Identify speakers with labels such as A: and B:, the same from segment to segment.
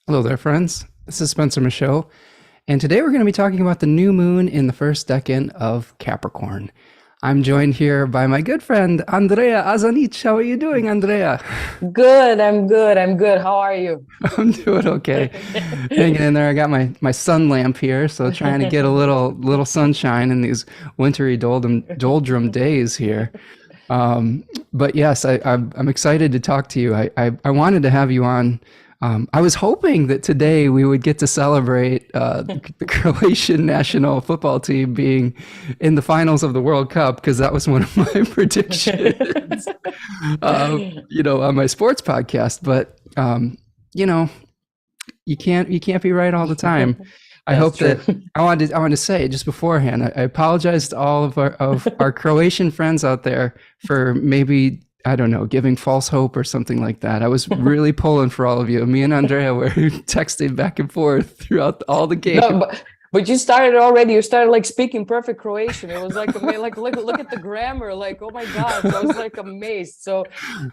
A: Hello there, friends. This is Spencer Michaud, and today we're going to be talking about the new moon in the first decan of Capricorn. I'm joined here by my good friend, Andrea Azenić. How are you doing, Andrea?
B: Good, I'm good. I'm good. How are you?
A: I'm doing okay. Hanging in there. I got my sun lamp here, so trying to get a little sunshine in these wintry doldrum days here. But yes, I'm excited to talk to you. I wanted to have you on. I was hoping that today we would get to celebrate the Croatian national football team being in the finals of the World Cup because that was one of my predictions, on my sports podcast. But you know, you can't be right all the time. I
B: That's
A: hope
B: true.
A: that I wanted to say just beforehand. I apologize to all of our Croatian friends out there for maybe, I don't know, giving false hope or something like that. I was really pulling for all of you. Me and Andrea were texting back and forth throughout all the game.
B: No, but you started already. You started like speaking perfect Croatian. It was like like look at the grammar. Like, oh my God, I was like amazed. So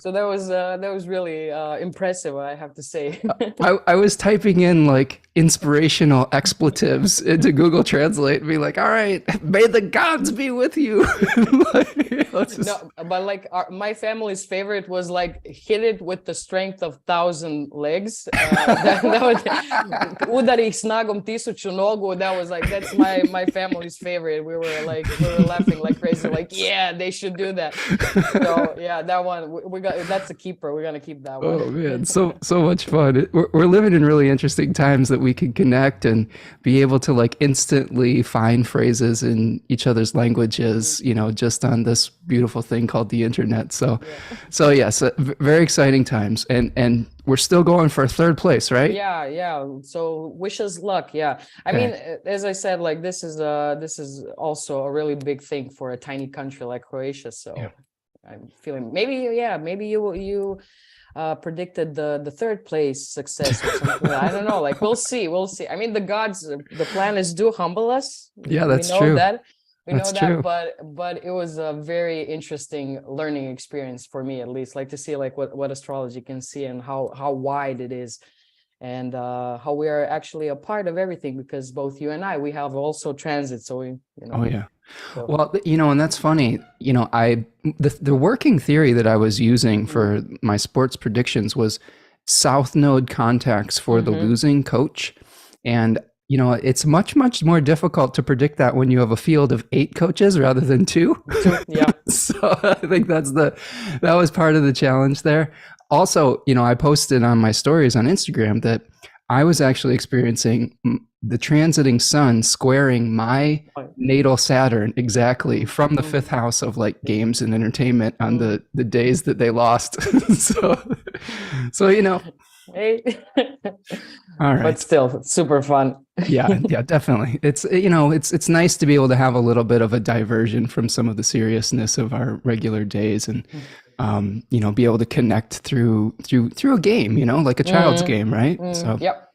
B: that was really impressive, I have to say.
A: I was typing in like inspirational expletives into Google Translate and be like, all right, may the gods be with you. Like, let's just...
B: No, but like my family's favorite was like hit it with the strength of 1,000 legs. Udari ih snagom tisuću nogu. That was like that's my family's favorite. We were laughing like crazy. Like, yeah, they should do that. So yeah, that one we got. That's a keeper. We're gonna keep that one.
A: Oh man, so much fun. We're living in really interesting times that we can connect and be able to like instantly find phrases in each other's languages, just on this beautiful thing called the internet. So
B: Yeah.
A: so yes, very exciting times, and we're still going for third place, right?
B: Yeah. So wish us luck. Yeah. I mean,
A: Okay.
B: as I said, like this is also a really big thing for a tiny country like Croatia.
A: Yeah.
B: So I'm feeling maybe you predicted the third place success or something. I don't know. Like we'll see. I mean, the gods, the planets do humble us.
A: Yeah,
B: We
A: that's
B: know
A: true.
B: that. We know
A: That's
B: that,
A: true.
B: but it was a very interesting learning experience for me, at least, like to see like what astrology can see and how wide it is, and how we are actually a part of everything, because both you and I, we have also transit, so we,
A: Oh yeah.
B: so
A: Well, and that's funny. The working theory that I was using for my sports predictions was South Node contacts for the
B: mm-hmm.
A: losing coach. And it's much more difficult to predict that when you have a field of 8 coaches rather than 2.
B: Two, yeah.
A: So I think that was part of the challenge there. Also, I posted on my stories on Instagram that I was actually experiencing the transiting sun squaring my natal Saturn exactly from the fifth house of like games and entertainment on the days that they lost. so so.
B: Hey.
A: All
B: But
A: right.
B: still super fun.
A: Yeah, definitely. It's nice to be able to have a little bit of a diversion from some of the seriousness of our regular days, and be able to connect through a game, like a child's game, right? So,
B: Yep.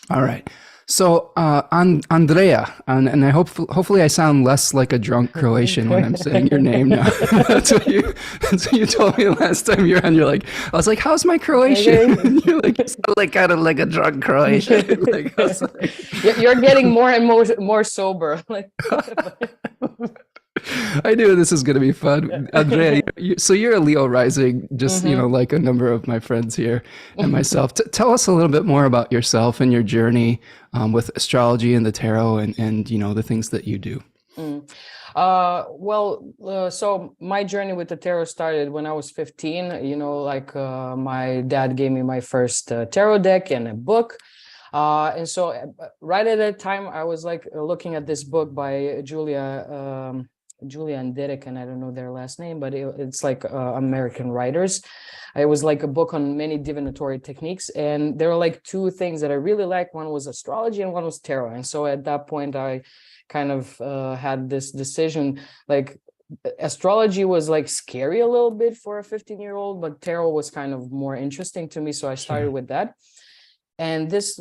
A: all right. So, Andrea, and I hopefully I sound less like a drunk Croatian when I'm saying your name now. That's what you told me last time you were on. I was like, how's my Croatian? And you're like, you sound like kind of like a drunk Croatian. Like, I was like,
B: You're getting more and more sober. Like,
A: I knew this was going to be fun. Andrea, so you're a Leo rising, just,
B: hmm
A: like a number of my friends here and myself. Tell us a little bit more about yourself and your journey with astrology and the tarot, and the things that you do.
B: Mm. So my journey with the tarot started when I was 15. Like my dad gave me my first tarot deck and a book. And so right at that time, I was like looking at this book by Julia and Derek, and I don't know their last name, but it's like American writers. It was like a book on many divinatory techniques, and there were like two things that I really liked. One was astrology and one was tarot. And so at that point, I kind of had this decision, like astrology was like scary a little bit for a 15-year-old, but tarot was kind of more interesting to me. So I started
A: Sure.
B: with that. And this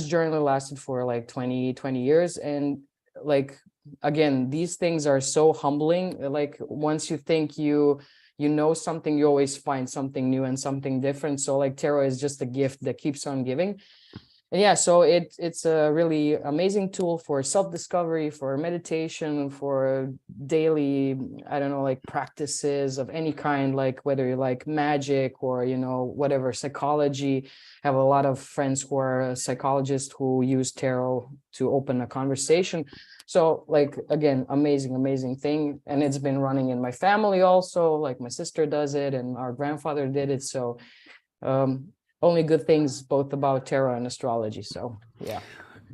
B: journey lasted for like 20 years. And like, again, these things are so humbling. Like once you think you know something, you always find something new and something different. So like tarot is just a gift that keeps on giving. Yeah, so it's a really amazing tool for self-discovery, for meditation, for daily, I don't know, like practices of any kind, like whether you like magic or, you know, whatever, psychology. I have a lot of friends who are psychologists who use tarot to open a conversation. So like, again, amazing thing. And it's been running in my family also, like my sister does it and our grandfather did it. So only good things both about tarot and astrology. So yeah.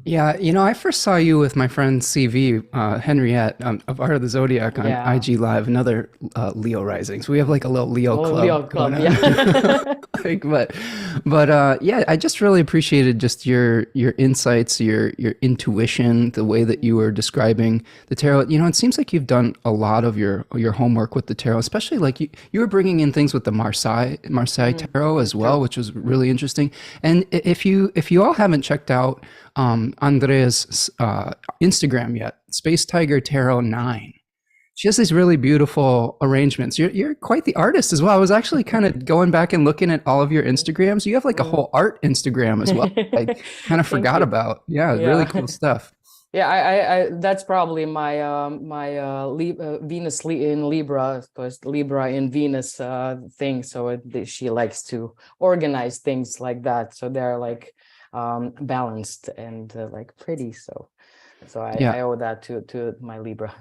A: Yeah, you know, I first saw you with my friend CV, Henriette, of Art of the Zodiac on
B: Yeah.
A: IG Live, another Leo rising. So we have like a little Leo
B: Oh,
A: club
B: Leo
A: going
B: club,
A: on.
B: yeah.
A: Like, but yeah, I just really appreciated just your insights, your intuition, the way that you were describing the tarot. You know, it seems like you've done a lot of your homework with the tarot, especially like you were bringing in things with the Marseille tarot as well,
B: True.
A: which was really interesting. And if you all haven't checked out Andrea's Instagram yet, Space Tiger Tarot 9. She has these really beautiful arrangements. You're quite the artist as well. I was actually kind of going back and looking at all of your Instagrams. You have like a whole art Instagram as well. I kind of
B: Thank
A: forgot
B: you.
A: about. Yeah, really
B: Yeah.
A: cool stuff.
B: Yeah, I that's probably my Venus in Libra, because Libra in Venus thing. So she likes to organize things like that, so they're like balanced and like pretty. So
A: Yeah.
B: I owe that to my Libra.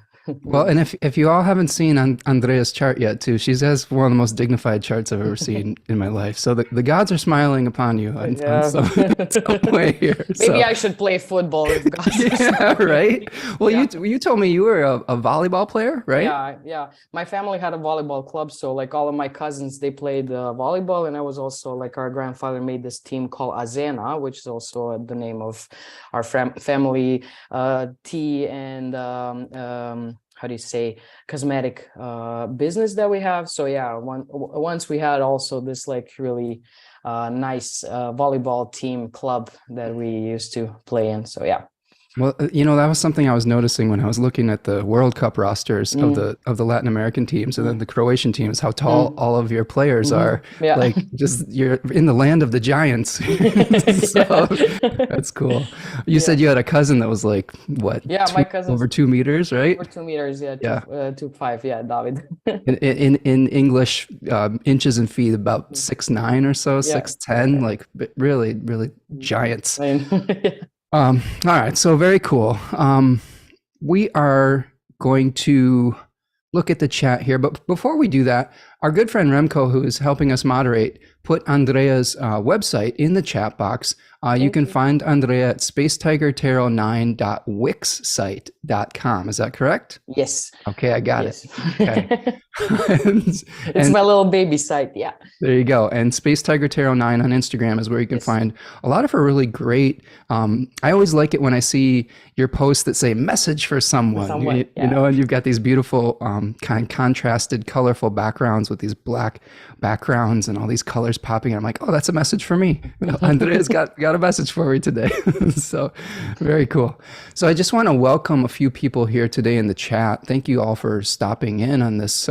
A: Well, and
B: Venus.
A: if you all haven't seen Andrea's chart yet, too, she has one of the most dignified charts I've ever seen in my life. So the gods are smiling upon you on
B: Yeah.
A: some way here.
B: Maybe
A: So
B: I should play football if God
A: yeah, right. Well,
B: Yeah.
A: you told me you were a volleyball player, right?
B: Yeah. My family had a volleyball club, so like all of my cousins, they played volleyball, and I was also like our grandfather made this team called Azena, which is also the name of our family tea and how do you say, cosmetic business that we have. So yeah, once we had also this like really nice volleyball team club that we used to play in. So yeah.
A: Well, you know, that was something I was noticing when I was looking at the World Cup rosters of
B: Mm,
A: the Latin American teams and then the Croatian teams, how tall
B: mm,
A: all of your players are.
B: yeah.
A: Like just you're in the land of the giants.
B: Yeah.
A: So that's cool. You
B: Yeah.
A: said you had a cousin that was like what,
B: Yeah, my cousins
A: over 2 meters, right?
B: over 2 meters, yeah,
A: Yeah.
B: 2'5", yeah, David.
A: In English, inches and feet, about 6'9" or so,
B: Yeah.
A: 6'10", like really giants.
B: Yeah.
A: All right, so very cool. We are going to look at the chat here, but before we do that, our good friend Remco, who is helping us moderate, put Andrea's website in the chat box. You can find Andrea at spacetigertarot9.wixsite.com. Is that correct?
B: Yes.
A: Okay, I got
B: Yes.
A: it. Okay.
B: It's
A: And
B: my little baby site. Yeah.
A: there you go. And Space Tiger Tarot 9 on Instagram is where you can
B: Yes.
A: find a lot of her really great. I always like it when I see your posts that say message for someone,
B: someone,
A: you
B: yeah.
A: know, and you've got these beautiful kind of contrasted, colorful backgrounds with these black backgrounds and all these colors popping. I'm like, oh, that's a message for me. Andrea's got a message for me today. So very cool. So I just want to welcome a few people here today in the chat. Thank you all for stopping in on this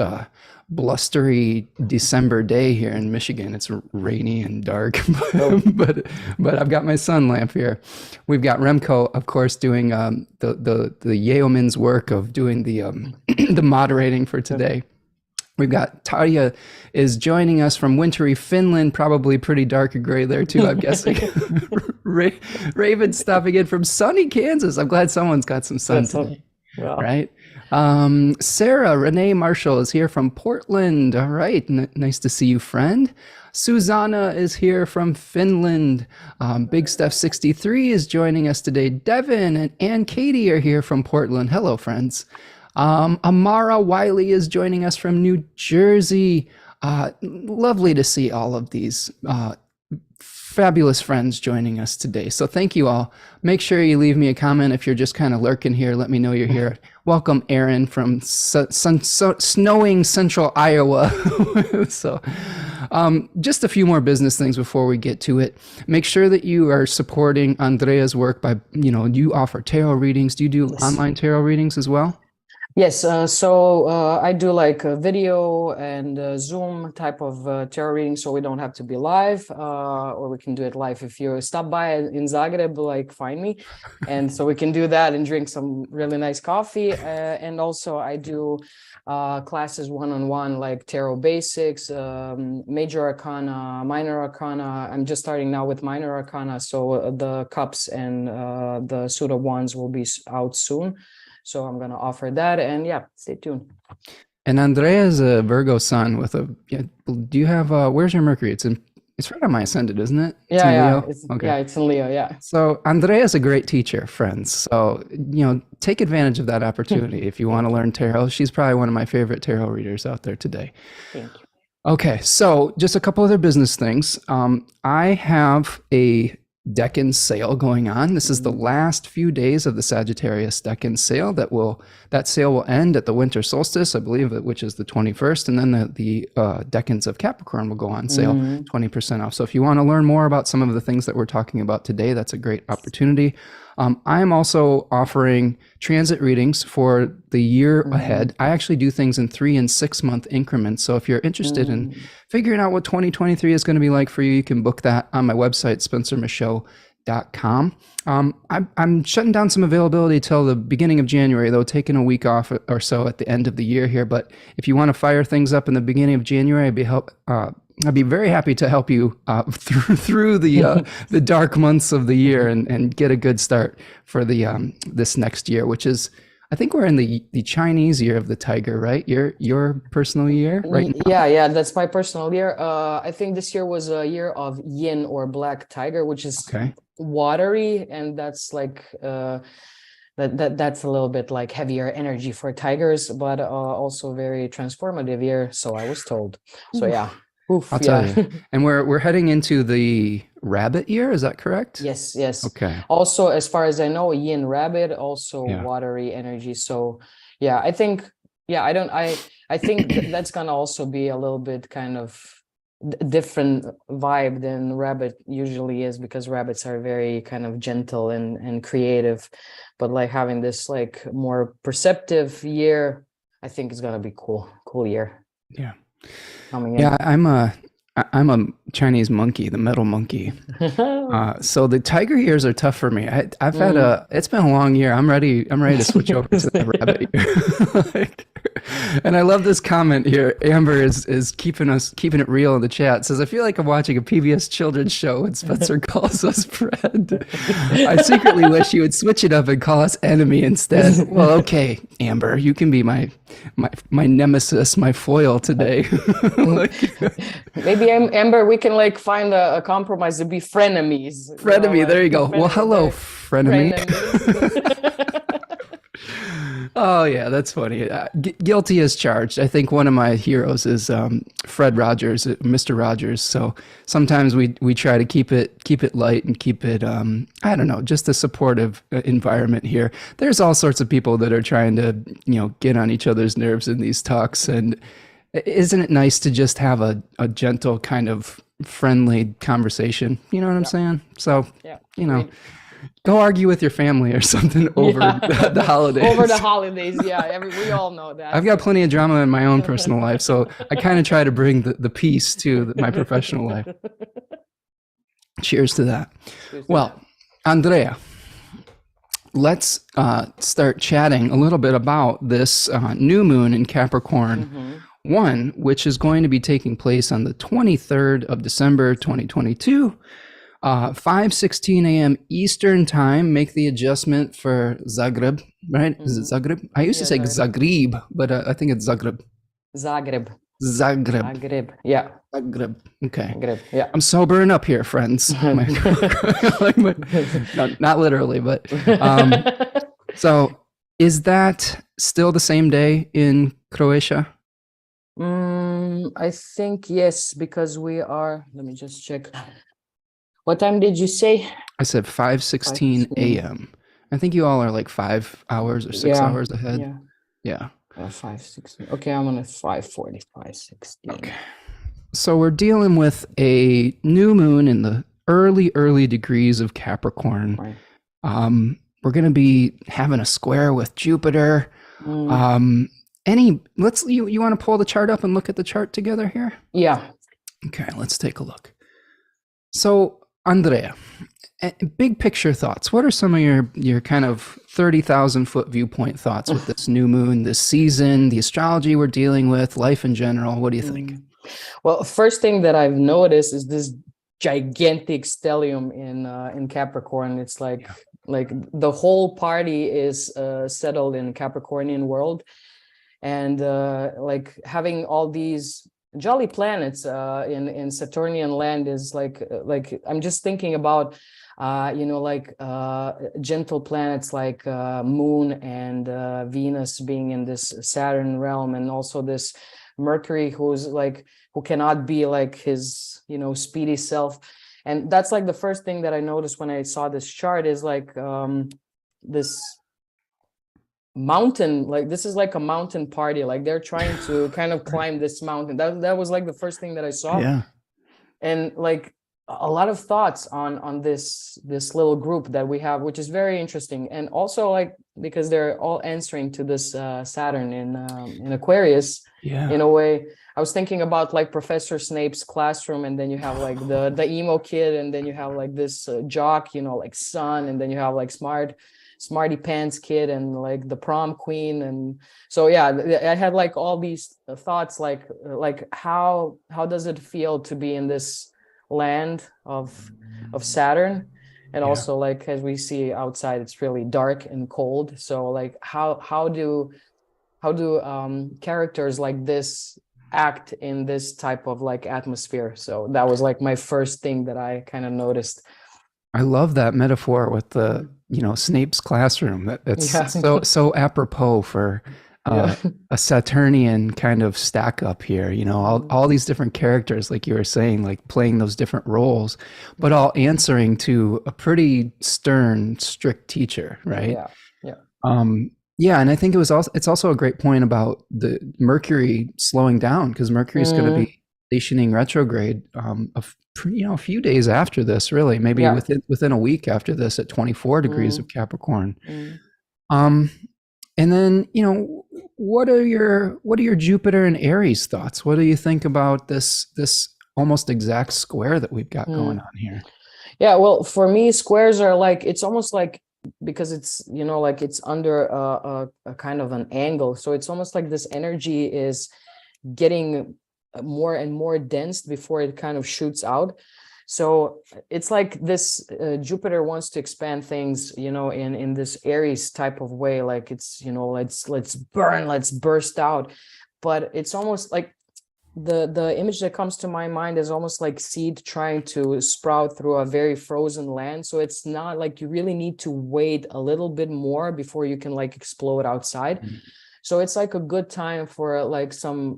A: blustery December day here in Michigan. It's rainy and dark, but I've got my sun lamp here. We've got Remco, of course, doing the yeoman's work of doing the the moderating for today. We've got Talia is joining us from wintry Finland, probably pretty dark and gray there too, I'm guessing. Raven stopping in from sunny Kansas. I'm glad someone's got some sun today,
B: Wow.
A: right? Sarah Renee Marshall is here from Portland. All right, nice to see you, friend. Susanna is here from Finland. Big Steph 63 is joining us today. Devin and Ann Katie are here from Portland. Hello, friends. Amara Wiley is joining us from New Jersey. Lovely to see all of these fabulous friends joining us today. So thank you all. Make sure you leave me a comment if you're just kind of lurking here. Let me know you're here. Welcome, Aaron from snowing central Iowa. So just a few more business things before we get to it. Make sure that you are supporting Andrea's work by, you offer tarot readings. Do you do online tarot readings as well?
B: Yes, so I do like a video and Zoom type of tarot reading, so we don't have to be live, or we can do it live. If you stop by in Zagreb, like find me, and so we can do that and drink some really nice coffee. And also I do classes one-on-one, like tarot basics, major arcana, minor arcana. I'm just starting now with minor arcana, so the cups and the suit of wands will be out soon. So I'm going to offer that, and yeah, stay tuned.
A: And Andrea is a Virgo sun with a, do you have, where's your Mercury? It's right on my ascendant, isn't it? It's in Leo?
B: Yeah, it's in Leo, yeah.
A: So Andrea is a great teacher, friends. So, take advantage of that opportunity if you want to learn tarot. She's probably one of my favorite tarot readers out there today.
B: Thank you.
A: Okay, so just a couple other business things. I have a Deccan sale going on. This is the last few days of the Sagittarius Deccan sale. That sale will end at the winter solstice, I believe, which is the 21st, and then the Decans of Capricorn will go on sale, 20% off. So if you want to learn more about some of the things that we're talking about today, that's a great opportunity. I'm also offering transit readings for the year ahead. I actually do things in 3 and 6 month increments. So if you're interested in figuring out what 2023 is going to be like for you, you can book that on my website, spencermichaud.com. I'm shutting down some availability till the beginning of January, though, taking a week off or so at the end of the year here. But if you want to fire things up in the beginning of January, I'd be very happy to help you through the dark months of the year and get a good start for the this next year, which is, I think we're in the Chinese year of the tiger, right? Your personal year, right?
B: Yeah, that's my personal year. I think this year was a year of yin or black tiger, which is watery, and that's like that's a little bit like heavier energy for tigers, but also very transformative year. So I was told. So yeah. Oof,
A: I'll tell you. And we're heading into the rabbit year, is that correct?
B: Yes.
A: Okay.
B: Also, as far as I know, yin rabbit, also watery energy. So yeah, I think that's gonna also be a little bit kind of different vibe than rabbit usually is, because rabbits are very kind of gentle and creative, but like having this like more perceptive year, I think is gonna be cool year.
A: Yeah.
B: Coming in.
A: Yeah, I'm a Chinese monkey, the metal monkey. So the tiger years are tough for me. I've had it's been a long year. I'm ready to switch over to the rabbit year. And I love this comment here. Amber is keeping it real in the chat. Says, I feel like I'm watching a PBS children's show when Spencer calls us friend. I secretly wish you would switch it up and call us enemy instead. Well, okay, Amber, you can be my nemesis, my foil today.
B: Maybe Amber, we can like find a compromise to be frenemies.
A: Frenemy, there you go. Well, hello, frenemy. Oh yeah, that's funny. Guilty as charged. I think one of my heroes is Fred Rogers, Mr. Rogers. So sometimes we try to keep it light and keep it I don't know, just a supportive environment here. There's all sorts of people that are trying to get on each other's nerves in these talks, and isn't it nice to just have a gentle kind of friendly conversation? You know what I'm saying? So go argue with your family or something over the holidays.
B: Over the holidays, we all know that.
A: I've got plenty of drama in my own personal life, so I kind of try to bring the peace to my professional life. Cheers to that. Well, Andrea, let's start chatting a little bit about this new moon in Capricorn 1, which is going to be taking place on the 23rd of December, 2022. 5:16 a.m. Eastern time. Make the adjustment for Zagreb, right? Is it Zagreb? I used to say Zagreb, but I think it's Zagreb.
B: Zagreb.
A: Yeah. Zagreb. Okay. Zagreb. Yeah. I'm sobering up here, friends. Not literally, but so is that still the same day in Croatia?
B: I think yes, because we are. Let me just check. What time did you say?
A: I said 5:16 a.m. I think you all are like 5 hours or 6 hours ahead. Yeah.
B: 5:16. Okay, I'm on a 5:45, 16.
A: Okay. So we're dealing with a new moon in the early degrees of Capricorn.
B: Right.
A: We're going to be having a square with Jupiter.
B: Mm.
A: You want to pull the chart up and look at the chart together here?
B: Yeah.
A: Okay, let's take a look. So, Andrea, big picture thoughts. What are some of your kind of 30,000 foot viewpoint thoughts with this new moon, this season, the astrology we're dealing with, life in general? What do you think?
B: Well, first thing that I've noticed is this gigantic stellium in Capricorn. It's
A: Yeah.
B: like the whole party is settled in Capricornian world, and like having all these jolly planets in Saturnian land is like I'm just thinking about like gentle planets like Moon and Venus being in this Saturn realm, and also this Mercury who cannot be like his speedy self. And that's like the first thing that I noticed when I saw this chart is like this mountain, like this is like a mountain party, like they're trying to kind of climb this mountain. That was like the first thing that I saw.
A: Yeah.
B: And like a lot of thoughts on this little group that we have, which is very interesting. And also like because they're all answering to this Saturn in Aquarius.
A: Yeah.
B: In a way, I was thinking about like Professor Snape's classroom, and then you have like the emo kid, and then you have like this jock, like Sun, and then you have like smarty pants kid, and like the prom queen. And so yeah, I had like all these thoughts, like how does it feel to be in this land of Saturn? And
A: Yeah.
B: also like as we see outside, it's really dark and cold. So like how do characters like this act in this type of like atmosphere? So that was like my first thing that I kind of noticed.
A: I love that metaphor with the, Snape's classroom. That's
B: Yeah.
A: so apropos for
B: Yeah.
A: a Saturnian kind of stack up here, all these different characters, like you were saying, like playing those different roles, but all answering to a pretty stern, strict teacher, right?
B: Yeah. Yeah.
A: Yeah, and I think it's also a great point about the Mercury slowing down, because Mercury is going to be stationing retrograde a few days after this, really, maybe
B: Yeah.
A: within a week after this at 24 degrees of Capricorn.
B: Mm.
A: And then, what are your Jupiter and Aries thoughts? What do you think about this almost exact square that we've got going on here?
B: Yeah, well, for me, squares are like, it's almost like, because it's like it's under a kind of an angle, so it's almost like this energy is getting more and more dense before it kind of shoots out. So it's like this Jupiter wants to expand things, in this Aries type of way, like it's let's burn, let's burst out. But it's almost like the image that comes to my mind is almost like seed trying to sprout through a very frozen land. So it's not like you really need to wait a little bit more before you can like explode outside. So it's like a good time for like some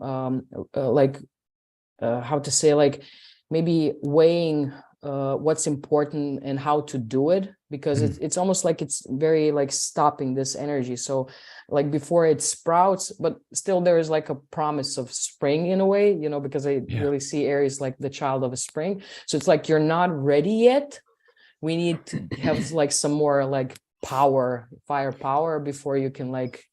B: how to say, like maybe weighing what's important and how to do it, because it's almost like it's very like stopping this energy. So like before it sprouts, but still there is like a promise of spring in a way, because I really see Aries like the child of a spring. So it's like you're not ready yet. We need to have like some more like firepower before you can like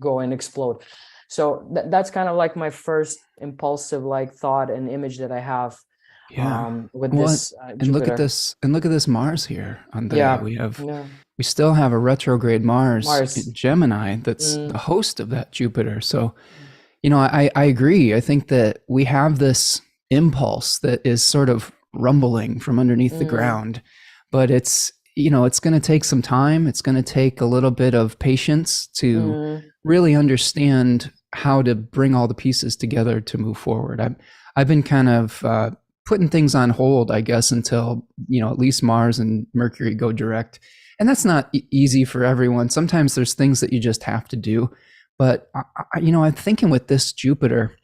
B: go and explode. So that's kind of like my first impulsive like thought and image that I have with this
A: and
B: Jupiter.
A: look at this Mars here, Andrea.
B: Yeah.
A: We still have a retrograde Mars in Gemini that's
B: Mm.
A: the host of that Jupiter. So, I agree. I think that we have this impulse that is sort of rumbling from underneath the ground, but it's going to take some time. It's going to take a little bit of patience to really understand how to bring all the pieces together to move forward. I've been kind of putting things on hold, I guess, until at least Mars and Mercury go direct. And that's not easy for everyone. Sometimes there's things that you just have to do. But I'm thinking with this Jupiter,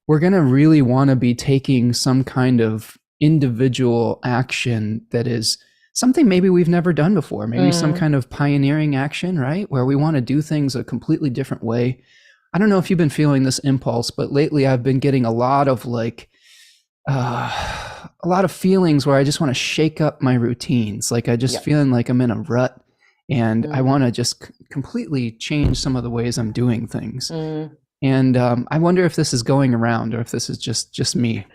A: we're going to really want to be taking some kind of individual action that is something maybe we've never done before. Maybe some kind of pioneering action, right? Where we want to do things a completely different way. I don't know if you've been feeling this impulse, but lately I've been getting a lot of feelings where I just want to shake up my routines. Like I just feeling like I'm in a rut, and I want to just completely change some of the ways I'm doing things. And I wonder if this is going around or if this is just me.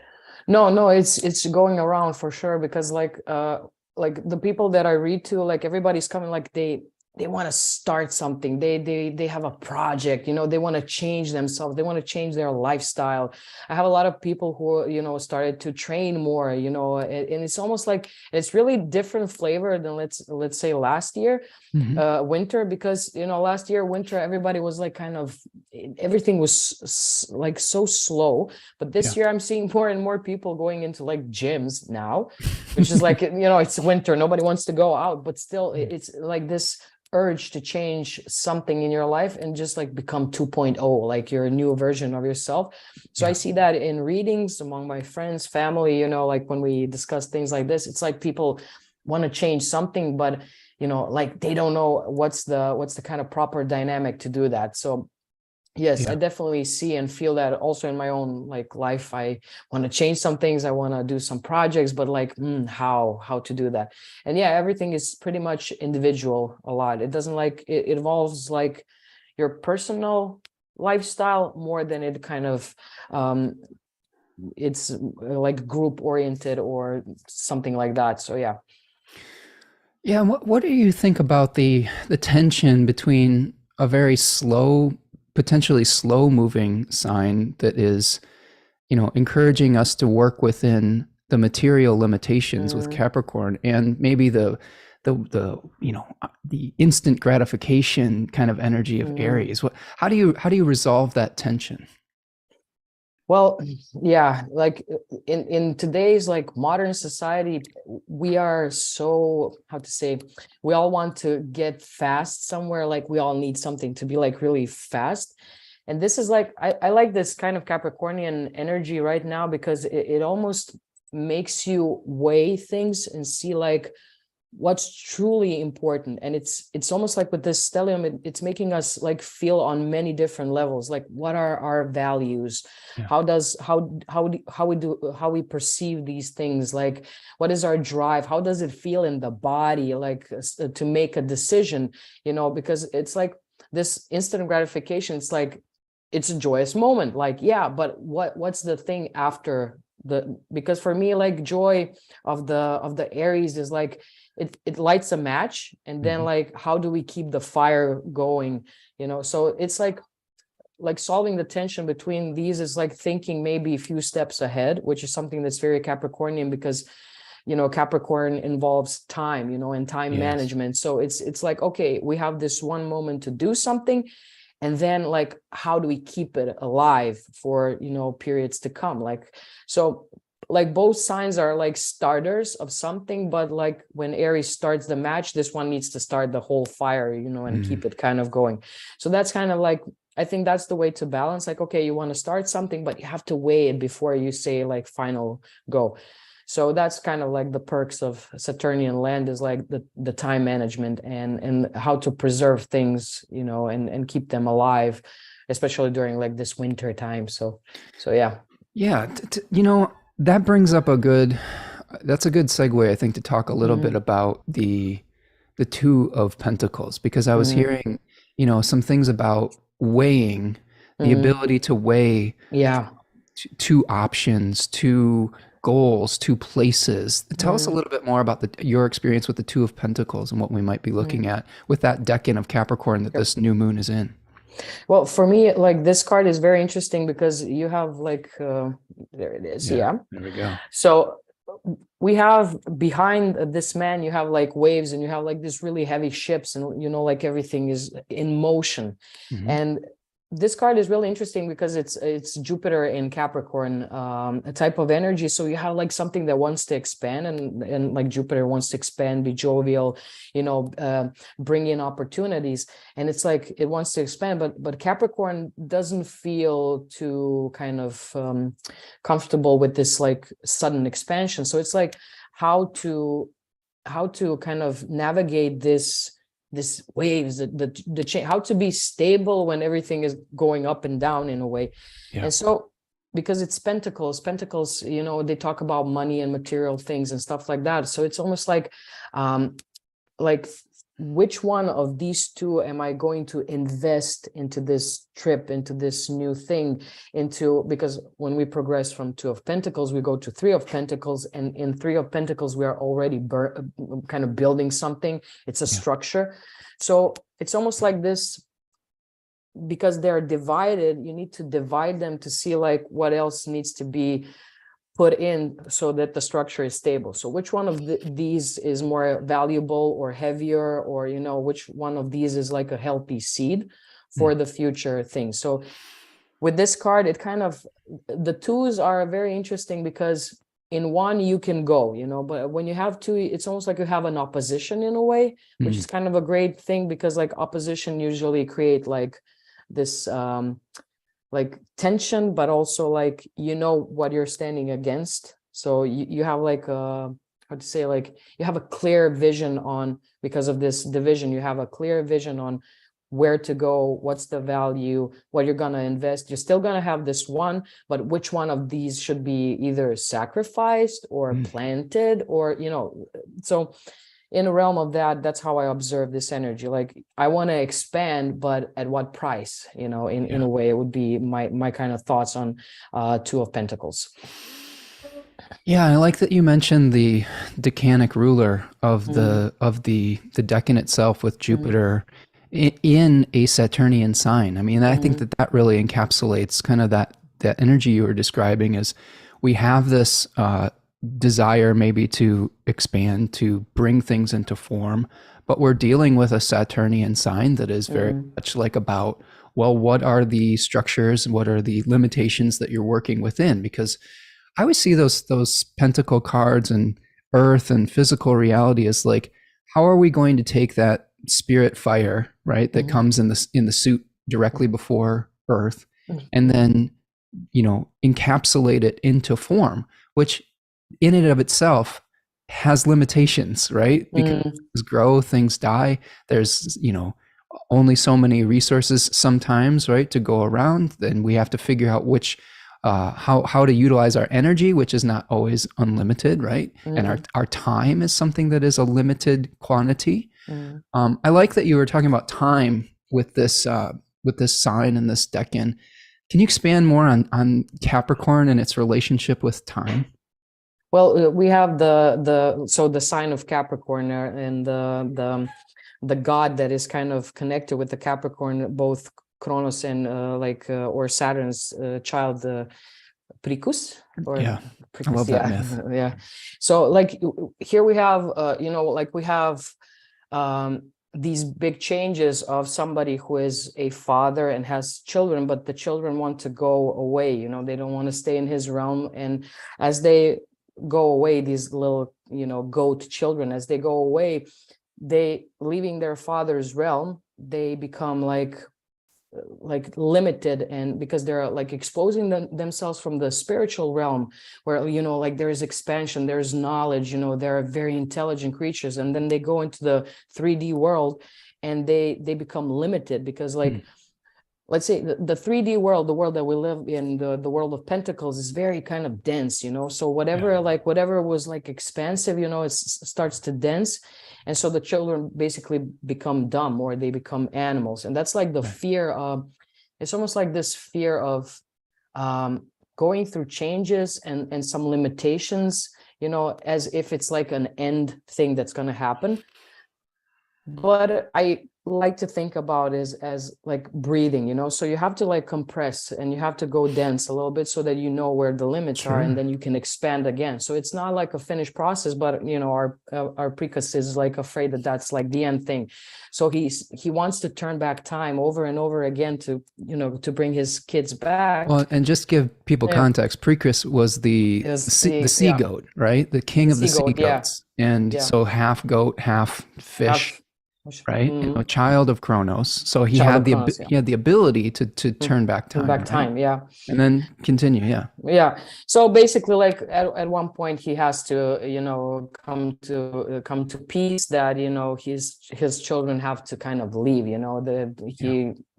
B: No, it's going around for sure, because like the people that I read to, like everybody's coming, like they want to start something, they have a project, you know, they want to change themselves, they want to change their lifestyle. I have a lot of people who, you know, started to train more, you know, and it's almost like it's really different flavor than let's say last year, winter, because, you know, last year winter everybody was like kind of, everything was like so slow, but this year I'm seeing more and more people going into like gyms now, which is like, you know, it's winter, nobody wants to go out, but still it's like this urge to change something in your life and just like become 2.0, like your new version of yourself. So I see that in readings among my friends, family, you know, like when we discuss things like this, it's like people want to change something, but you know, like they don't know what's the kind of proper dynamic to do that. So yes, I definitely see and feel that also in my own like life. I want to change some things. I want to do some projects, but like how to do that? And yeah, everything is pretty much individual a lot. It doesn't like it involves like your personal lifestyle more than it kind of it's like group oriented or something like that. So yeah.
A: Yeah, and what do you think about the tension between a very slow, potentially slow moving sign that is, you know, encouraging us to work within the material limitations with Capricorn, and maybe the you know, the instant gratification kind of energy of Aries? How do you resolve that tension?
B: Well, yeah, like in today's like modern society, we are so, how to say, we all want to get fast somewhere, like we all need something to be like really fast. And this is like, I like this kind of Capricornian energy right now, because it almost makes you weigh things and see like what's truly important. And it's almost like with this stellium, it's making us like feel on many different levels, like what are our values, how we perceive these things, like what is our drive, how does it feel in the body, like to make a decision, you know, because it's like this instant gratification, it's like it's a joyous moment, like yeah, but what's the thing after the, because for me like joy of the Aries is like it lights a match, and then like how do we keep the fire going, you know? So it's like solving the tension between these is like thinking maybe a few steps ahead, which is something that's very Capricornian, because you know Capricorn involves time, you know, and time management. So it's like, okay, we have this one moment to do something, and then like how do we keep it alive for, you know, periods to come? Like, so like both signs are like starters of something, but like when Aries starts the match, this one needs to start the whole fire, you know, and keep it kind of going. So that's kind of like, I think that's the way to balance, like, okay, you want to start something, but you have to weigh it before you say like final go. So that's kind of like the perks of Saturnian land, is like the time management and how to preserve things, you know, and keep them alive, especially during like this winter time. So yeah.
A: Yeah, you know, that brings up that's a good segue, I think, to talk a little bit about the Two of Pentacles, because I was hearing, you know, some things about weighing, the ability to weigh two options, two goals, two places. Tell us a little bit more about your experience with the Two of Pentacles and what we might be looking at with that decan of Capricorn that this new moon is in.
B: Well, for me, like this card is very interesting because you have like, there it is. Yeah.
A: There we go.
B: So we have behind this man, you have like waves, and you have like this really heavy ships, and, you know, like everything is in motion. And this card is really interesting because it's Jupiter in Capricorn, a type of energy. So you have like something that wants to expand, and like Jupiter wants to expand, be jovial, you know, bring in opportunities, and it's like it wants to expand, but Capricorn doesn't feel too kind of comfortable with this like sudden expansion. So it's like how to kind of navigate this waves, the change, how to be stable when everything is going up and down in a way. And so because it's pentacles, you know, they talk about money and material things and stuff like that. So it's almost like which one of these two am I going to invest into this trip, into this new thing, because when we progress from Two of Pentacles, we go to Three of Pentacles, and in Three of Pentacles, we are already kind of building something. It's a structure. So it's almost like this, because they're divided, you need to divide them to see like what else needs to be put in so that the structure is stable. So which one of these is more valuable or heavier, or, you know, which one of these is like a healthy seed for the future thing. So with this card, it kind of, the twos are very interesting because in one you can go, you know, but when you have two, it's almost like you have an opposition in a way, which is kind of a great thing, because like opposition usually create like this like tension, but also like, you know, what you're standing against. So you have like a, how to say, like you have a clear vision on, because of this division, you have a clear vision on where to go, what's the value, what you're going to invest. You're still going to have this one, but which one of these should be either sacrificed or planted, or, you know, so in the realm of that, that's how I observe this energy. Like I want to expand, but at what price? You know, in a way, it would be my kind of thoughts on Two of Pentacles.
A: Yeah, I like that you mentioned the Decanic ruler of the decan itself with Jupiter in a Saturnian sign. I mean, I think that really encapsulates kind of that energy you were describing. Is we have this desire maybe to expand, to bring things into form, but we're dealing with a Saturnian sign that is very much like about, well, what are the structures and what are the limitations that you're working within? Because I always see those pentacle cards and earth and physical reality as like, how are we going to take that spirit fire, right, that comes in the suit directly before earth, and then, you know, encapsulate it into form, which in and of itself has limitations, right? Because things grow, things die. There's, you know, only so many resources sometimes, right, to go around. Then we have to figure out which, how to utilize our energy, which is not always unlimited, right? And our time is something that is a limited quantity. I like that you were talking about time with this sign and this decan. Can you expand more on Capricorn and its relationship with time?
B: Well, we have the sign of Capricorn and the god that is kind of connected with the Capricorn, both Kronos and or Saturn's child, Pricus, or Pricus,
A: I love that myth.
B: Yeah. So like here we have you know, like we have these big changes of somebody who is a father and has children, but the children want to go away, you know, they don't want to stay in his realm. And as they go away, these little, you know, goat children, as they go away, they leaving their father's realm, they become like limited, and because they're like exposing themselves from the spiritual realm, where, you know, like there's expansion, there's knowledge, you know, they're very intelligent creatures, and then they go into the 3D world and they become limited, because like let's say the 3D world, the world that we live in, the world of pentacles, is very kind of dense, you know. So whatever was like expansive, you know, it starts to dense. And so the children basically become dumb, or they become animals. And that's like the fear of, it's almost like this fear of going through changes and some limitations, you know, as if it's like an end thing that's going to happen. But I like to think about is as like breathing, you know, so you have to like compress and you have to go dense a little bit so that you know where the limits are, and then you can expand again. So it's not like a finished process, but you know, our Precus is like afraid that that's like the end thing. So he wants to turn back time over and over again to, you know, to bring his kids back.
A: Well, and just give people context, Precus was the sea goat, right? The king of the sea goats. And so half goat, half fish. Right, you know, child of Kronos. So he had the ability to turn back time. And then continue,
B: So basically, like at one point, he has to, you know, come to peace that, you know, his children have to kind of leave. You know,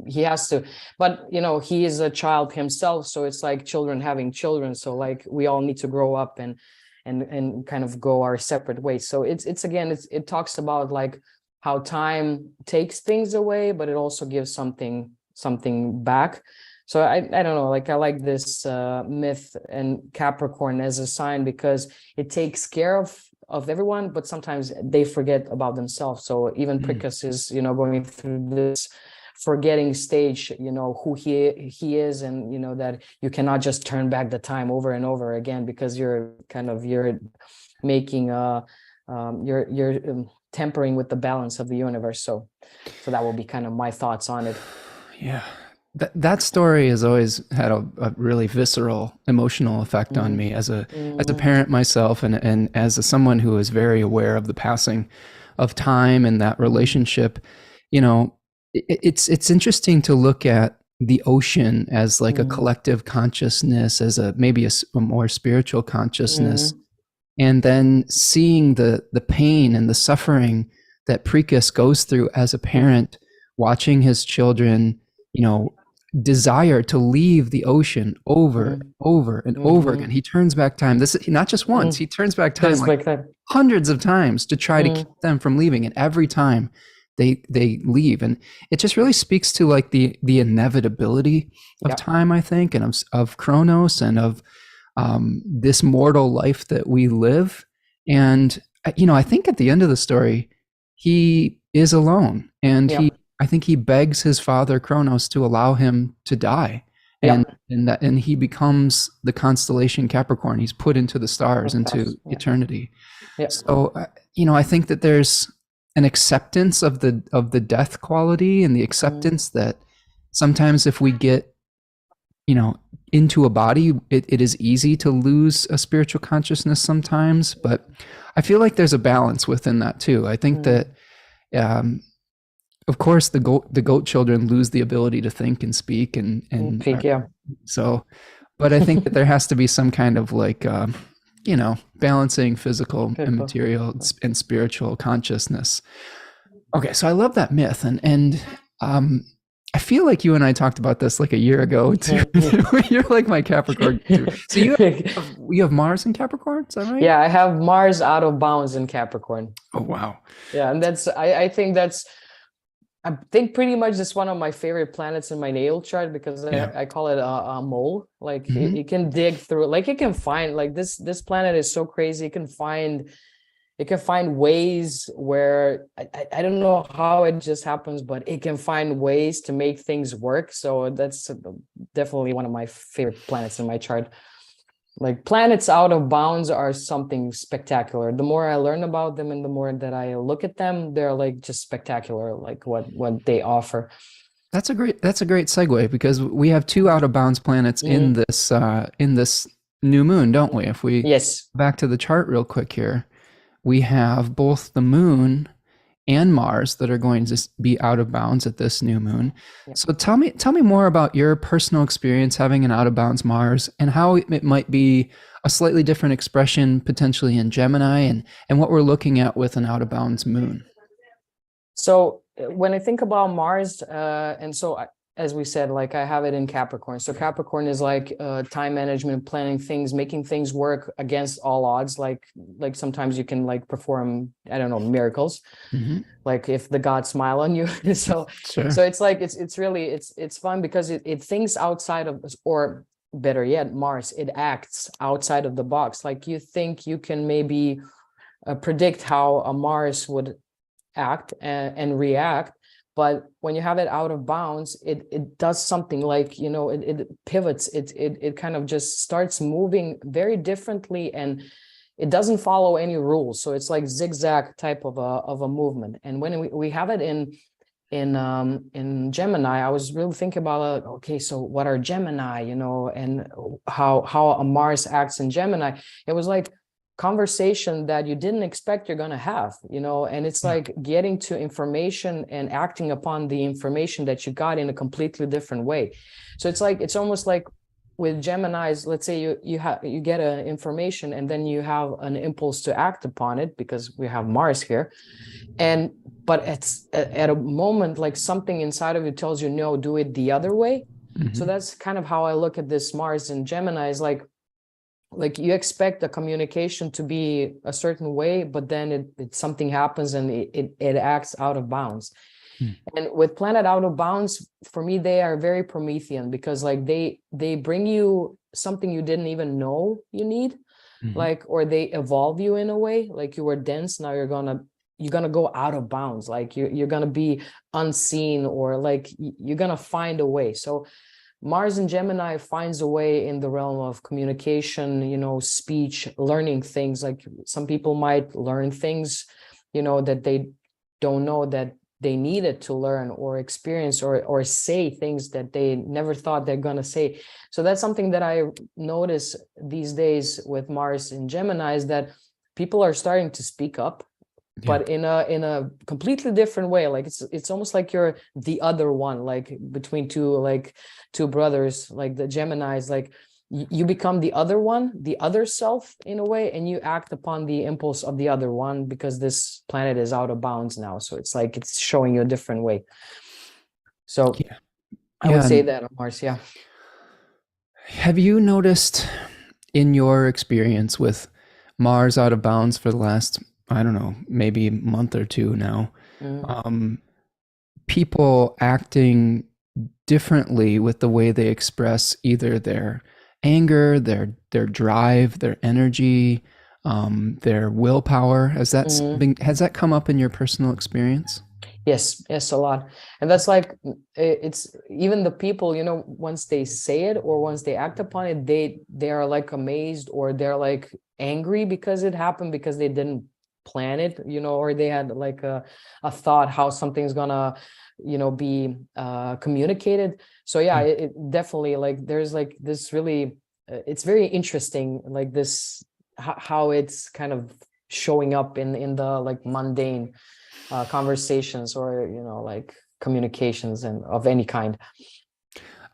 B: he has to, but you know, he is a child himself, so it's like children having children. So like we all need to grow up and kind of go our separate ways. So it talks about like how time takes things away, but it also gives something back. So I don't know, like I like this myth and Capricorn as a sign because it takes care of everyone, but sometimes they forget about themselves. So even Prikus is, you know, going through this forgetting stage, you know, who he is, and you know that you cannot just turn back the time over and over again, because you're making you're tempering with the balance of the universe. So that will be kind of my thoughts on it.
A: Yeah. That story has always had a really visceral emotional effect on me as a parent myself, and as someone who is very aware of the passing of time and that relationship. You know, it's interesting to look at the ocean as like a collective consciousness, as maybe a more spiritual consciousness, and then seeing the pain and the suffering that Prikus goes through as a parent, watching his children, you know, desire to leave the ocean over and over again. He turns back time. This is not just once, he turns back time like hundreds of times to try to keep them from leaving, and every time they leave. And it just really speaks to like the inevitability of time, I think, and of Chronos, and of this mortal life that we live. And you know, I think at the end of the story, he is alone, and I think he begs his father Kronos to allow him to die, and he becomes the constellation Capricorn. He's put into the stars, into eternity. So you know, I think that there's an acceptance of the death quality, and the acceptance that sometimes if we get, you know, into a body, it is easy to lose a spiritual consciousness sometimes. But I feel like there's a balance within that too. I think that of course, the goat children lose the ability to think and speak, and so, but I think that there has to be some kind of like, you know, balancing physical and material and spiritual consciousness. Okay, so I love that myth, and I feel like you and I talked about this like a year ago too. You're like my Capricorn too. So you have Mars in Capricorn, is that right?
B: Yeah, I have Mars out of bounds in Capricorn.
A: Oh wow.
B: Yeah, and that's I think pretty much it's one of my favorite planets in my natal chart, because I call it a mole. Like it can dig through, like it can find, like this planet is so crazy. It can find ways where I don't know how it just happens, but it can find ways to make things work. So that's definitely one of my favorite planets in my chart. Like planets out of bounds are something spectacular. The more I learn about them and the more that I look at them, they're like just spectacular, like what they offer.
A: That's a great segue, because we have two out of bounds planets in this new moon, don't we? If we back to the chart real quick here, we have both the moon and Mars that are going to be out of bounds at this new moon. So tell me more about your personal experience having an out of bounds Mars, and how it might be a slightly different expression potentially in Gemini, and what we're looking at with an out of bounds moon.
B: So when I think about Mars, and so as we said, like I have it in Capricorn. So Capricorn is like time management, planning things, making things work against all odds. Like sometimes you can like perform, I don't know, miracles, like if the gods smile on you. So it's like it's really it's fun because it thinks outside of, or better yet, Mars, it acts outside of the box. Like you think you can maybe predict how a Mars would act and react. But when you have it out of bounds, it does something, like, you know, it pivots, it kind of just starts moving very differently, and it doesn't follow any rules. So it's like zigzag type of a movement. And when we have it in Gemini, I was really thinking about okay, so what are Gemini, you know, and how a Mars acts in Gemini. It was like conversation that you didn't expect you're going to have, you know, and it's like getting to information and acting upon the information that you got in a completely different way. So it's like, it's almost like with Geminis, let's say you get an information and then you have an impulse to act upon it, because we have Mars here, but it's at a moment like something inside of you tells you, no, do it the other way. So that's kind of how I look at this Mars in Gemini, is like, like you expect a communication to be a certain way, but then something happens and it acts out of bounds.
A: Hmm.
B: And with planet out of bounds, for me, they are very Promethean, because like they bring you something you didn't even know you need, like, or they evolve you in a way, like you were dense, now you're gonna go out of bounds, like you're gonna be unseen, or like you're gonna find a way. So Mars in Gemini finds a way in the realm of communication, speech, learning things. Like some people might learn things, that they don't know that they needed to learn or experience, or say things that they never thought they're going to say. So that's something that I notice these days with Mars in Gemini, is that people are starting to speak up, but in a completely different way. Like it's almost like you're the other one, like between two brothers, like the Geminis, like you become the other one, the other self in a way, and you act upon the impulse of the other one, because this planet is out of bounds now. So it's like it's showing you a different way. So I would say that on Mars. Yeah.
A: Have you noticed in your experience with Mars out of bounds for the last, I don't know, maybe month or two now, people acting differently with the way they express either their anger, their drive, their energy, their willpower? Has that come up in your personal experience?
B: Yes, a lot. And that's like, it's even the people, once they say it or once they act upon it, they are like amazed, or they're like angry because it happened, because they didn't plan it, or they had like a thought how something's gonna, be communicated. So yeah, it definitely, like there's like this really, it's very interesting, like this, how it's kind of showing up in the like mundane conversations, or like communications and of any kind.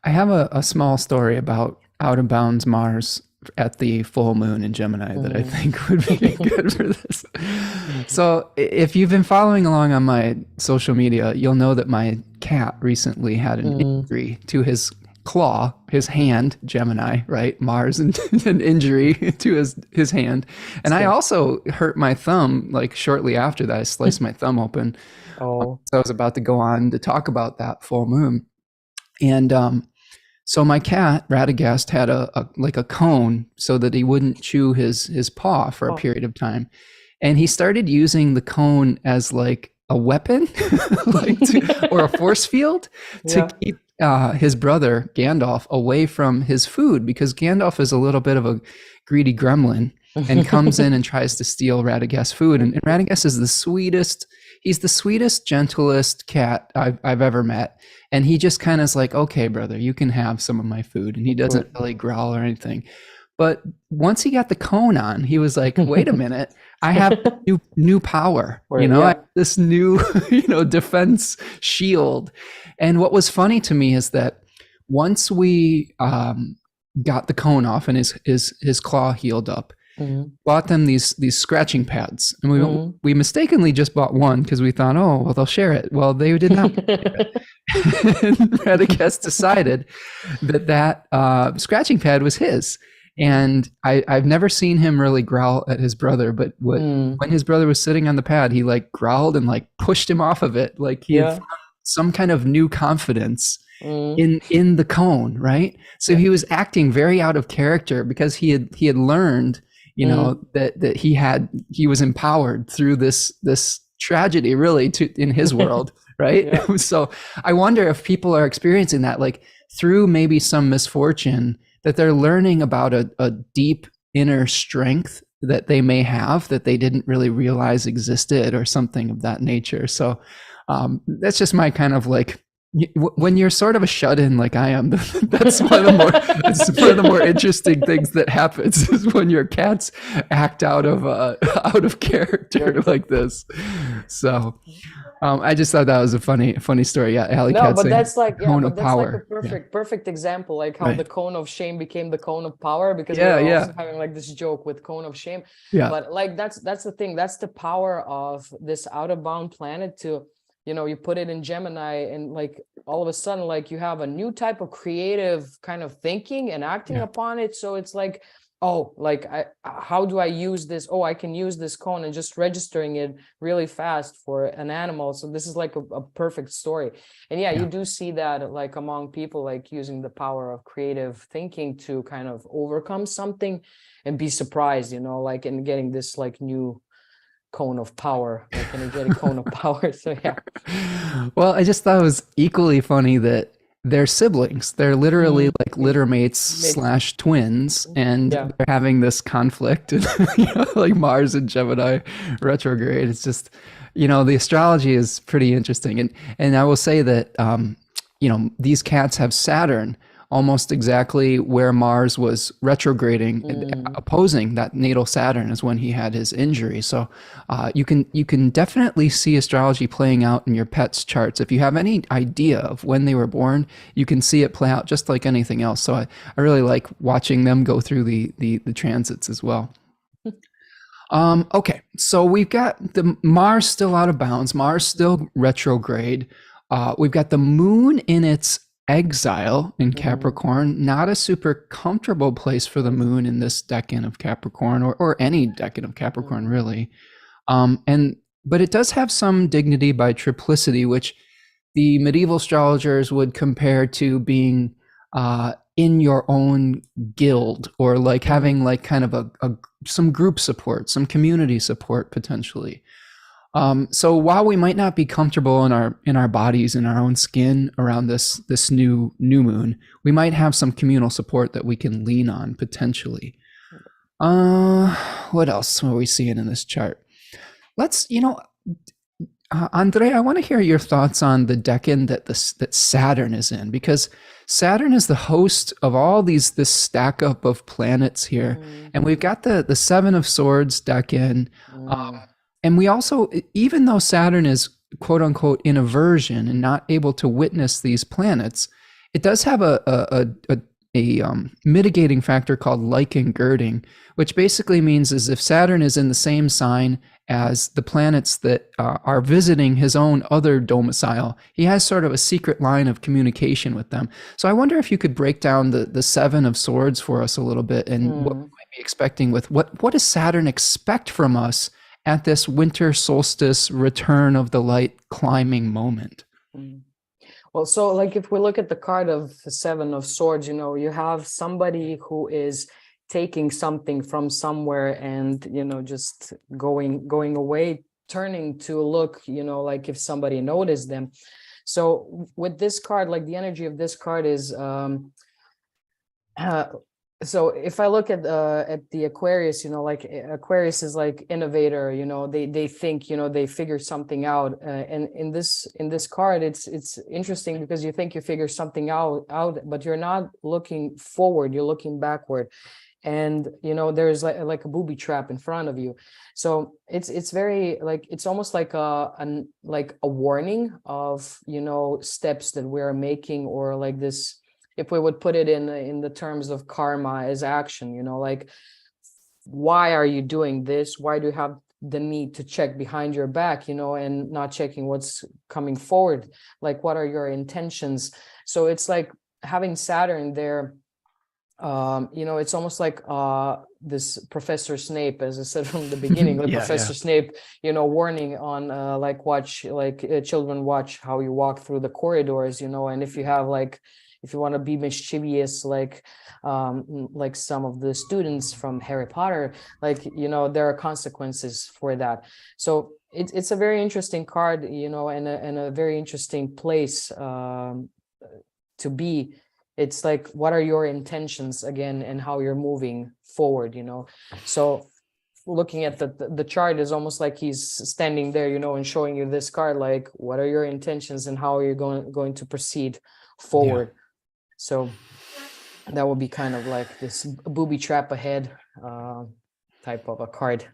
A: I have a small story about out of bounds Mars at the full moon in Gemini that I think would be good for this. So if you've been following along on my social media, you'll know that my cat recently had an injury to his claw, his hand, Gemini, right? Mars, and an injury to his hand. And I also hurt my thumb like shortly after that. I sliced my thumb open.
B: Oh.
A: So I was about to go on to talk about that full moon. And so my cat Radagast had a like a cone so that he wouldn't chew his paw for a period of time, and he started using the cone as like a weapon, or a force field to keep his brother Gandalf away from his food, because Gandalf is a little bit of a greedy gremlin and comes in and tries to steal Radagast's food. And Radagast is the sweetest. He's the sweetest, gentlest cat I've ever met. And he just kind of is like, okay, brother, you can have some of my food. And he doesn't really growl or anything. But once he got the cone on, he was like, wait a minute, I have new power, I have this new, defense shield. And what was funny to me is that once we got the cone off and his claw healed up, bought them these scratching pads, and we mistakenly just bought one because we thought, oh, well, they'll share it. Well, they did not. And Radagast decided that scratching pad was his. And I've never seen him really growl at his brother, but when his brother was sitting on the pad, he like growled and like pushed him off of it, like he had some kind of new confidence in the cone, right? So he was acting very out of character because he had learned, that he was empowered through this tragedy, really, in his world, right? So I wonder if people are experiencing that, like through maybe some misfortune, that they're learning about a deep inner strength that they may have that they didn't really realize existed, or something of that nature. So that's just my kind of like, when you're sort of a shut-in like I am, that's one of the more interesting things that happens, is when your cats act out of character like this. So I just thought that was a funny story. Yeah, Alley
B: no,
A: Cat
B: but
A: saying
B: that's like,
A: cone
B: but
A: of
B: that's
A: power.
B: like a perfect example, like how
A: Right.
B: the cone of shame became the cone of power, because
A: Yeah,
B: we're
A: yeah.
B: also having like this joke with cone of shame.
A: Yeah.
B: But like that's the thing, that's the power of this out of bound planet to, you put it in Gemini, and like all of a sudden, like you have a new type of creative kind of thinking and acting upon it. So it's like Oh, like how do I use this? Oh, I can use this cone, and just registering it really fast for an animal. So this is like a perfect story. And yeah, you do see that like among people, like using the power of creative thinking to kind of overcome something and be surprised, you know, like in getting this like new cone of power, like energetic cone of power. So yeah.
A: Well, I just thought it was equally funny that they're siblings. They're literally like littermates slash twins, and
B: Yeah.
A: they're having this conflict, and like Mars and Gemini retrograde. It's just, the astrology is pretty interesting, and I will say that these cats have Saturn almost exactly where Mars was retrograding, opposing that natal Saturn is when he had his injury. So you can definitely see astrology playing out in your pet's charts. If you have any idea of when they were born, you can see it play out just like anything else. So I really like watching them go through the transits as well. Okay, so we've got the Mars still out of bounds, Mars still retrograde. We've got the moon in its exile in Capricorn, not a super comfortable place for the moon in this decan of Capricorn, or any decan of Capricorn really. But it does have some dignity by triplicity, which the medieval astrologers would compare to being in your own guild, or like having like kind of some group support, some community support potentially. So while we might not be comfortable in our bodies, in our own skin around this new moon, we might have some communal support that we can lean on potentially. What else are we seeing in this chart? Let's, Andrea, I want to hear your thoughts on the decan that Saturn is in, because Saturn is the host of all this stack up of planets here, and we've got the Seven of Swords decan. And we also, even though Saturn is quote unquote in aversion and not able to witness these planets, it does have a mitigating factor called like and girding, which basically means is if Saturn is in the same sign as the planets that are visiting his own other domicile, he has sort of a secret line of communication with them. So I wonder if you could break down the Seven of Swords for us a little bit, and what we might be expecting with what does Saturn expect from us at this winter solstice return of the light climbing moment.
B: Well, so like if we look at the card of the Seven of Swords, you have somebody who is taking something from somewhere and, just going away, turning to look, like if somebody noticed them. So with this card, like the energy of this card is, so if I look at the Aquarius, like Aquarius is like innovator, they think, they figure something out. And in this card, it's interesting because you think you figure something out, but you're not looking forward, you're looking backward. And, there's like a booby trap in front of you. So it's very like, it's almost like a warning of, steps that we're making, or like this, if we would put it in the terms of karma as action, like, why are you doing this? Why do you have the need to check behind your back, and not checking what's coming forward? Like, what are your intentions? So it's like having Saturn there, it's almost like this Professor Snape, as I said from the beginning, like Professor Snape, warning on children watch how you walk through the corridors, and if you have if you want to be mischievous, like some of the students from Harry Potter, there are consequences for that. So it's a very interesting card, and a very interesting place to be. It's like, what are your intentions again, and how you're moving forward, So looking at the chart is almost like he's standing there, and showing you this card, like, what are your intentions and how are you going to proceed forward? So that would be kind of like this booby trap ahead type of a card.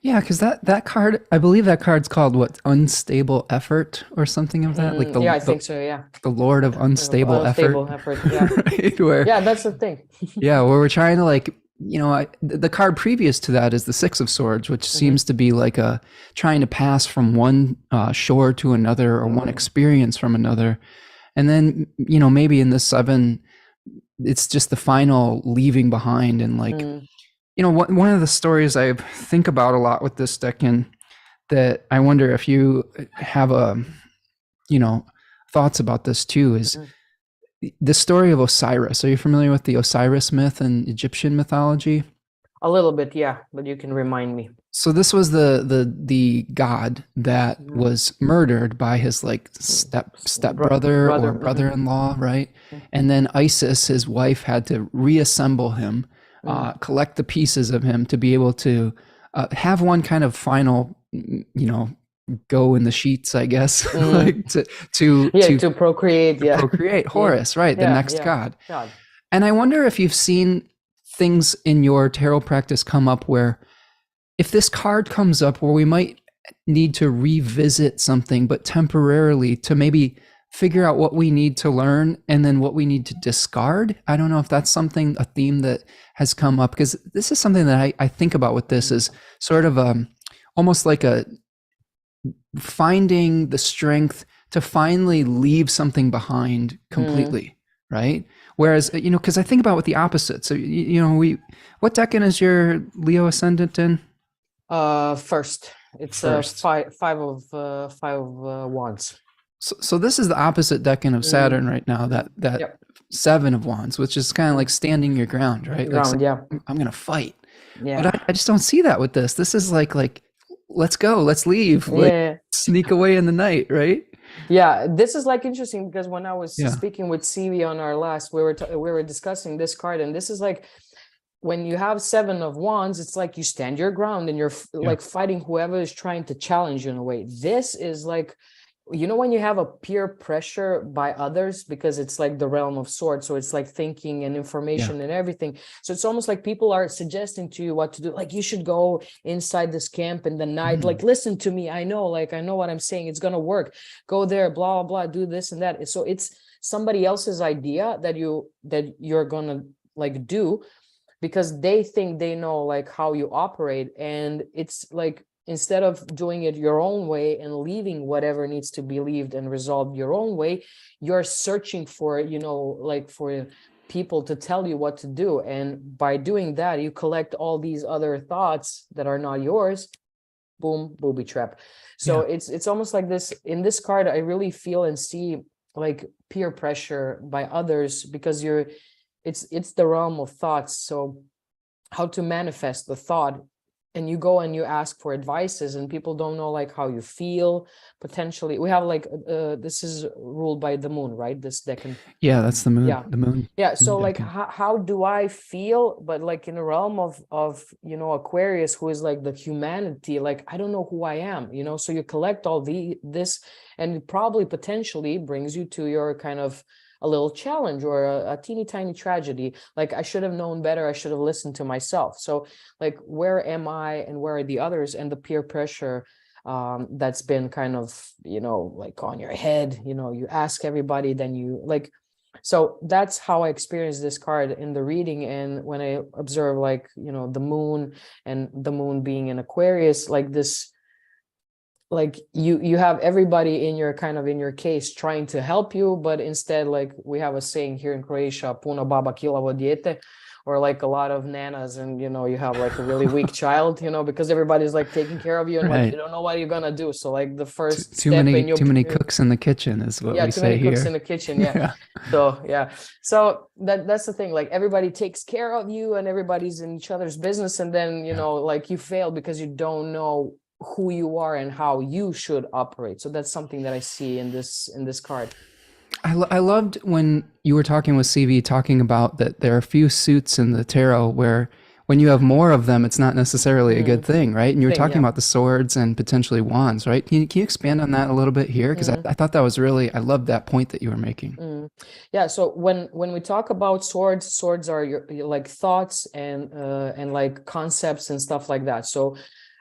A: Yeah, because that card, I believe that card's called what, unstable effort or something of that. Like
B: I think so. Yeah,
A: the Lord of unstable effort.
B: Yeah,
A: right?
B: That's the thing.
A: Where we're trying to the card previous to that is the Six of Swords, which seems to be like trying to pass from one shore to another, or one experience from another. And then, maybe in the Seven, it's just the final leaving behind. And like, one of the stories I think about a lot with this deck, and that I wonder if you have thoughts about this too, is the story of Osiris. Are you familiar with the Osiris myth in Egyptian mythology?
B: A little bit, yeah, but you can remind me.
A: So this was the god that was murdered by his like stepbrother or brother-in-law, right? And then Isis, his wife, had to reassemble him, collect the pieces of him to be able to have one kind of final, go in the sheets, I guess, like to
B: procreate,
A: procreate Horus, right? The next god. And I wonder if you've seen things in your tarot practice come up where, if this card comes up where we might need to revisit something, but temporarily, to maybe figure out what we need to learn and then what we need to discard. I don't know if that's a theme that has come up, because this is something that I think about with this, is sort of almost like a finding the strength to finally leave something behind completely, right? Whereas, because I think about with the opposite. So, what decan is your Leo ascendant in?
B: First. It's five of wands.
A: So this is the opposite decan of Saturn right now, that 7 of wands, which is kind of like standing your ground, right? Like saying, I'm gonna fight. Yeah. But I just don't see that with this. This is like let's go, let's leave, sneak away in the night, right?
B: Yeah, this is like interesting, because when I was speaking with CV on our last, we were discussing this card, and this is like, when you have 7 of wands, it's like you stand your ground and you're like fighting whoever is trying to challenge you in a way. This is like, when you have a peer pressure by others, because it's like the realm of swords, so it's like thinking and information and everything. So it's almost like people are suggesting to you what to do. Like, you should go inside this camp in the night. Like, listen to me. I know what I'm saying. It's gonna work. Go there, blah, blah, blah, do this and that. So it's somebody else's idea that you're gonna like do, because they think they know like how you operate. And it's like, instead of doing it your own way and leaving whatever needs to be left and resolved your own way, you're searching for, like for people to tell you what to do. And by doing that, you collect all these other thoughts that are not yours. Boom, booby trap. So it's almost like this. In this card, I really feel and see like peer pressure by others, because it's the realm of thoughts. So how to manifest the thought, and you go and you ask for advices, and people don't know like how you feel. Potentially we have like this is ruled by the moon, right? This decan.
A: Yeah, that's the moon. The moon.
B: Yeah. So like how do I feel? But like in the realm of Aquarius, who is like the humanity, like I don't know who I am, so you collect all this, and it probably potentially brings you to your kind of a little challenge or a teeny tiny tragedy. Like, I should have known better. I should have listened to myself. So like, where am I and where are the others? And the peer pressure that's been kind of, like on your head, you ask everybody, then you like, so that's how I experienced this card in the reading. And when I observe like, the moon, and the moon being in Aquarius, like this, like you have everybody in your case trying to help you, but instead, like we have a saying here in Croatia, puno baba kilavo dijete, or like a lot of nanas, and you have like a really weak child, because everybody's like taking care of you, and like you don't know what you're gonna do. So like the first
A: too many cooks in the kitchen is what we say here.
B: Cooks in the kitchen. So that's the thing, like everybody takes care of you and everybody's in each other's business, and then like you fail because you don't know who you are and how you should operate. So that's something that I see in this card.
A: I loved when you were talking with CV, talking about that there are a few suits in the tarot where when you have more of them, it's not necessarily a good thing, right? And you were talking about the swords and potentially wands, right? Can you expand on that a little bit here? Because I thought that was really, I loved that point that you were making.
B: Yeah. So when we talk about swords are your like thoughts and like concepts and stuff like that. So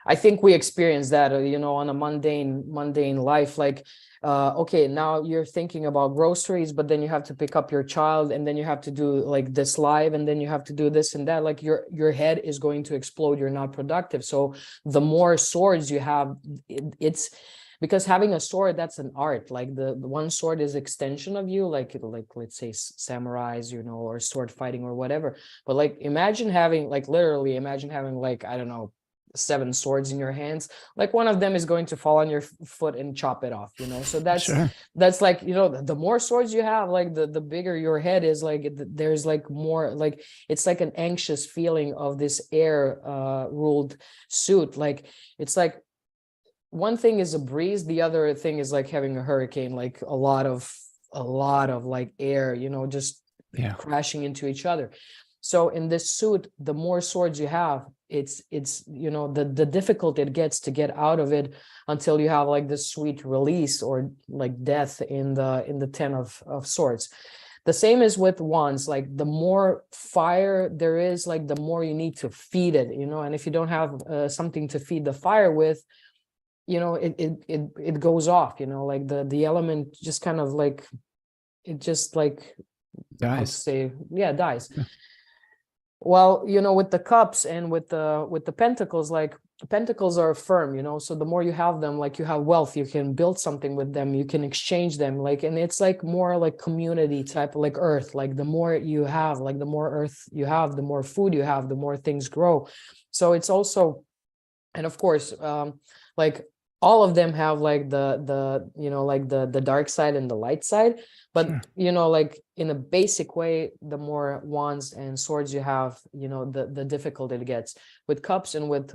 B: I think we experience that, on a mundane life, like, okay, now you're thinking about groceries, but then you have to pick up your child, and then you have to do like this live, and then you have to do this and that. Like your head is going to explode. You're not productive. So the more swords you have, it's because having a sword, that's an art. Like the one sword is extension of you, like let's say samurais, you know, or sword fighting or whatever. But like imagine having, like literally imagine having, like, I don't know, 7 swords in your hands. Like one of them is going to fall on your foot and chop it off, you know. So
A: Sure.
B: that's like, you know, the more swords you have, like the bigger your head is. Like there's like more, like it's like an anxious feeling of this air ruled suit. Like it's like one thing is a breeze, the other thing is like having a hurricane, like a lot of like air, you know, just
A: Yeah.
B: crashing into each other. So in this suit, the more swords you have, it's you know, the difficult it gets to get out of it, until you have like this sweet release, or like death in the 10 of swords. The same is with wands. Like the more fire there is, like the more you need to feed it, you know. And if you don't have something to feed the fire with, you know, it goes off, you know, like the element just kind of like, it just like, how to
A: Dies.
B: say, yeah, dies. Well, you know, with the cups and with the pentacles, like pentacles are firm, you know, so the more you have them, like you have wealth, you can build something with them, you can exchange them, like, and it's like more like community type, like earth. Like the more you have, like the more earth you have, the more food you have, the more things grow. So it's also, and of course, like all of them have like the you know, like the dark side and the light side. But
A: Sure.
B: you know, like in a basic way, the more wands and swords you have, you know, the difficult it gets. With cups and with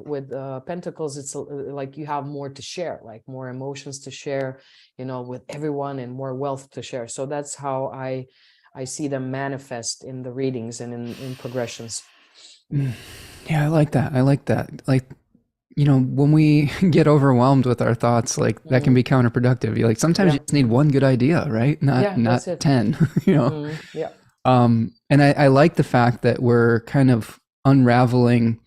B: pentacles, it's like you have more to share, like more emotions to share, you know, with everyone, and more wealth to share. So that's how I see them manifest in the readings and in progressions.
A: Yeah, I like that. I like that. Like, you know, when we get overwhelmed with our thoughts, like that can be counterproductive. You like sometimes
B: Yeah,
A: you just need one good idea, right?
B: yeah,
A: Not
B: that's it.
A: 10, you know.
B: Yeah.
A: And I like the fact that we're kind of unraveling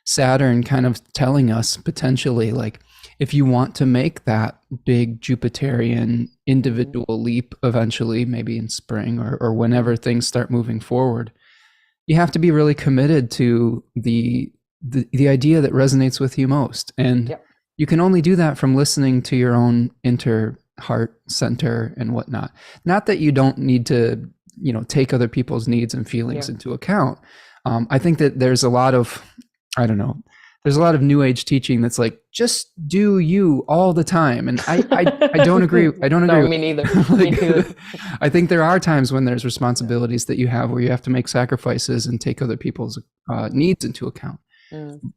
A: Saturn, kind of telling us potentially, like, if you want to make that big Jupiterian individual leap eventually, maybe in spring or whenever things start moving forward, you have to be really committed to the idea that resonates with you most. And
B: Yeah.
A: you can only do that from listening to your own inner heart center and whatnot. Not that you don't need to, you know, take other people's needs and feelings
B: Yeah.
A: into account. I think that there's a lot of, I don't know, there's a lot of new age teaching that's like, just do you all the time. And I don't agree. I don't agree.
B: No,
A: with
B: me neither. Me
A: like,
B: neither.
A: I think there are times when there's responsibilities that you have where you have to make sacrifices and take other people's needs into account.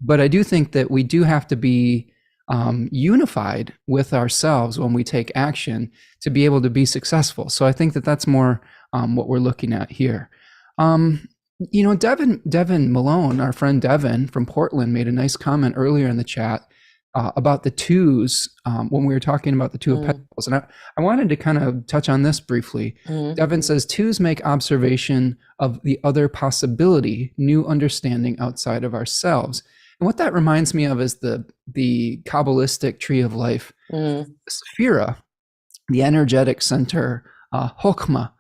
A: But I do think that we do have to be unified with ourselves when we take action to be able to be successful. So I think that that's more what we're looking at here. You know, Devin Malone, our friend Devin from Portland, made a nice comment earlier in the chat about the twos when we were talking about the two of pentacles. And I wanted to kind of touch on this briefly. Devin says, twos make observation of the other possibility, new understanding outside of ourselves. And what that reminds me of is the Kabbalistic tree of life, Sephira, the energetic center, Chokmah,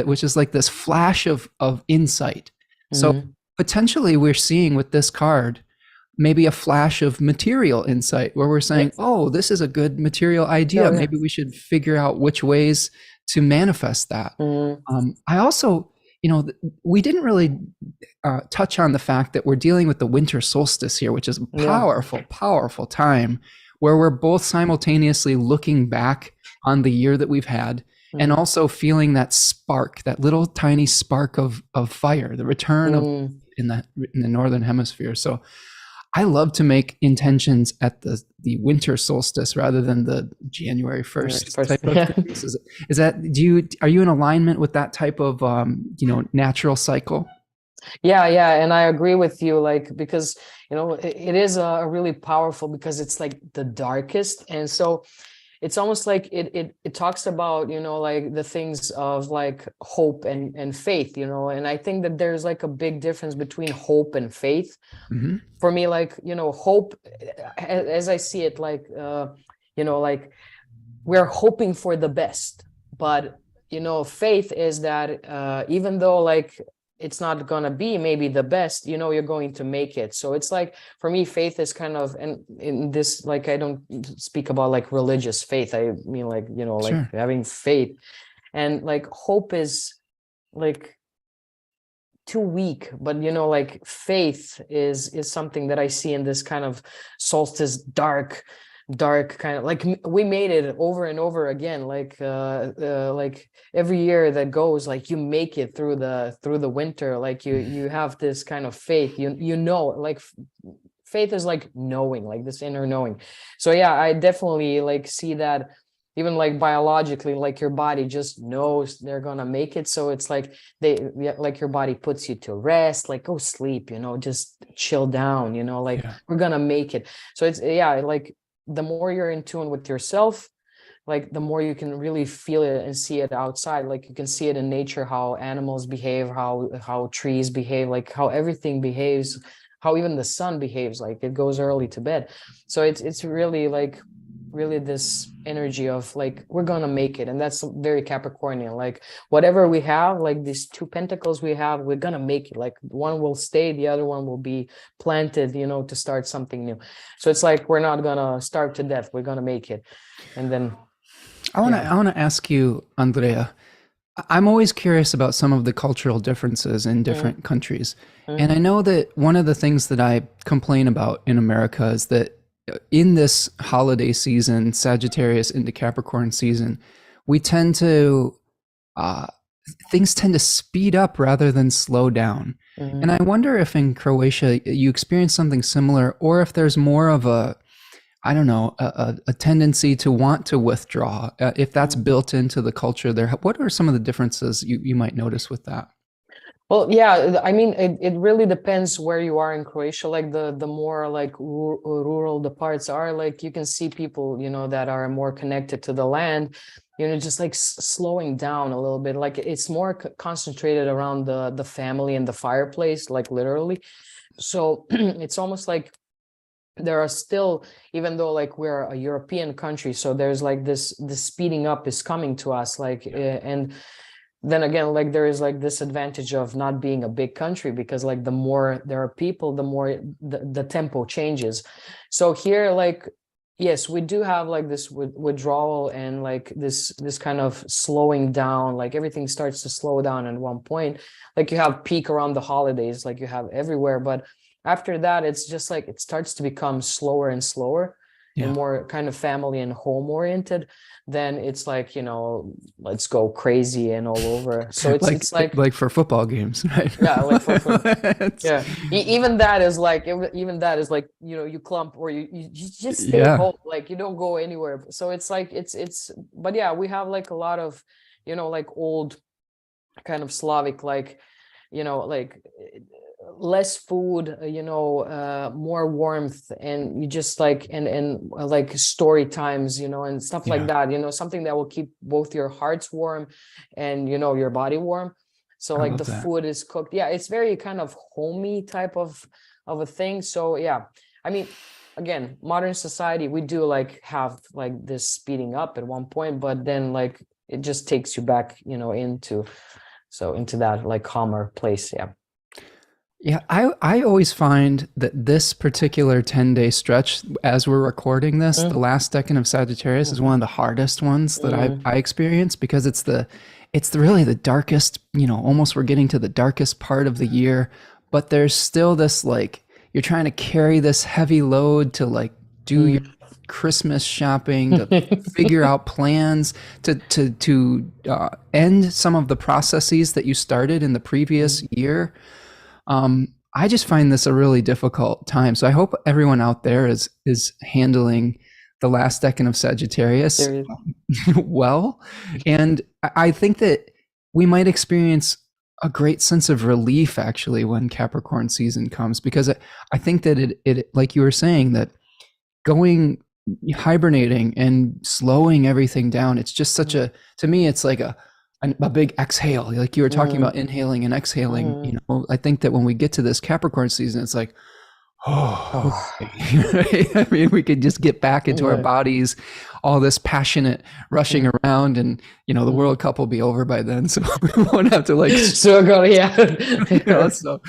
A: which is like this flash of insight. So potentially we're seeing with this card maybe a flash of material insight where we're saying, oh, this is a good material idea. Maybe we should figure out which ways to manifest that. I also, you know, we didn't really touch on the fact that we're dealing with the winter solstice here, which is a powerful, powerful time where we're both simultaneously looking back on the year that we've had and also feeling that spark, that little tiny spark of fire, the return of in the northern hemisphere. So I love to make intentions at the winter solstice rather than the January 1st type of things. Is that, are you in alignment with that type of you know, natural cycle?
B: Yeah, and I agree with you, like, because, you know, it is a really powerful, because it's like the darkest. And so it's almost like it talks about, you know, like the things of like hope and faith, you know. And I think that there's like a big difference between hope and faith. For me, like, you know, hope, as I see it, like, you know, like we're hoping for the best. But, you know, faith is that even though like it's not gonna be maybe the best, you know, you're going to make it. So it's like, for me, faith is kind of, and in this, like, I don't speak about like religious faith, I mean like, you know, like
A: Sure.
B: having faith. And like hope is like too weak, but you know, like faith is something that I see in this kind of solstice, dark kind of, like we made it over and over again, like every year that goes, like you make it through the winter, like you have this kind of faith, you know, like faith is like knowing, like this inner knowing. So yeah, I definitely like see that, even like biologically, like your body just knows they're gonna make it. So it's like like your body puts you to rest, like go sleep, you know, just chill down, you know, like
A: Yeah.
B: we're gonna make it. So it's, yeah, like the more you're in tune with yourself, like the more you can really feel it and see it outside. Like you can see it in nature, how animals behave, how trees behave, like how everything behaves, how even the sun behaves, like it goes early to bed. So it's really like, really this energy of like we're gonna make it. And that's very Capricornian, like whatever we have, like these two pentacles we have, we're gonna make it. Like one will stay, the other one will be planted, you know, to start something new. So it's like we're not gonna starve to death, we're gonna make it. And then
A: I want to
B: yeah.
A: I want to ask you, Andrea. I'm always curious about some of the cultural differences in
B: Mm,
A: different countries. And I
B: mm,
A: know that one of the things that I complain about in America is that in this holiday season, Sagittarius into Capricorn season, we tend to, uh, things tend to speed up rather than slow down. And
B: mm.
A: I wonder if in Croatia you experience something similar, or if there's more of a, I don't know, a tendency to want to withdraw, if that's
B: Mm.
A: built into the culture there. What are some of the differences you might notice with that?
B: Well, yeah, I mean, it really depends where you are in Croatia. Like the more like rural the parts are, like you can see people, you know, that are more connected to the land, you know, just like slowing down a little bit. Like it's more concentrated around the family and the fireplace, like literally. So it's almost like there are still, even though like we're a European country, so there's like this speeding up is coming to us, like and then again, like there is like this advantage of not being a big country, because like the more there are people, the more the tempo changes. So here, like yes, we do have like this withdrawal and like this kind of slowing down, like everything starts to slow down at one point. Like you have peak around the holidays, like you have everywhere, but after that it's just like it starts to become slower and slower and
A: Yeah.
B: more kind of family and home oriented. Then it's like, you know, let's go crazy and all over. So it's like,
A: Like for football games, right?
B: yeah, like for
A: It's-
B: yeah, even that is like, even that is like, you know, you clump, or you just stay
A: yeah.
B: home, like you don't go anywhere. So it's like it's but yeah, we have like a lot of, you know, like old kind of Slavic, like, you know, like less food, you know, more warmth, and you just like, and like story times, you know, and stuff like
A: Yeah.
B: that, you know, something that will keep both your hearts warm and, you know, your body warm. So
A: I
B: like the
A: love that.
B: food is cooked, yeah, it's very kind of homey type of a thing. So yeah, I mean, again, modern society, we do like have like this speeding up at one point, but then like it just takes you back, you know, into that like calmer place. Yeah.
A: Yeah, I always find that this particular 10-day stretch, as we're recording this, the
B: Mm,
A: last decan of Sagittarius is one of the hardest ones that
B: mm,
A: I experience, because it's really the darkest, you know, almost we're getting to the darkest part of the year, but there's still this like you're trying to carry this heavy load to like do your
B: mm.
A: Christmas shopping, to figure out plans, to end some of the processes that you started in the previous
B: Mm.
A: year. I just find this a really difficult time. So I hope everyone out there is handling the last decan of Sagittarius
B: There is.
A: well. And I think that we might experience a great sense of relief actually when Capricorn season comes, because I think that it like you were saying, that going hibernating and slowing everything down, it's just such a, to me it's like a big exhale, like you were talking
B: Mm,
A: about inhaling and exhaling, you
B: mm,
A: know. I think that when we get to this Capricorn season, it's like, Oh,
B: Oh,
A: okay. I mean, we could just get back into our
B: yeah.
A: bodies, all this passionate rushing
B: Mm,
A: around, and the
B: mm.
A: World Cup will be over by then, so we won't have to like,
B: So good, yeah.
A: so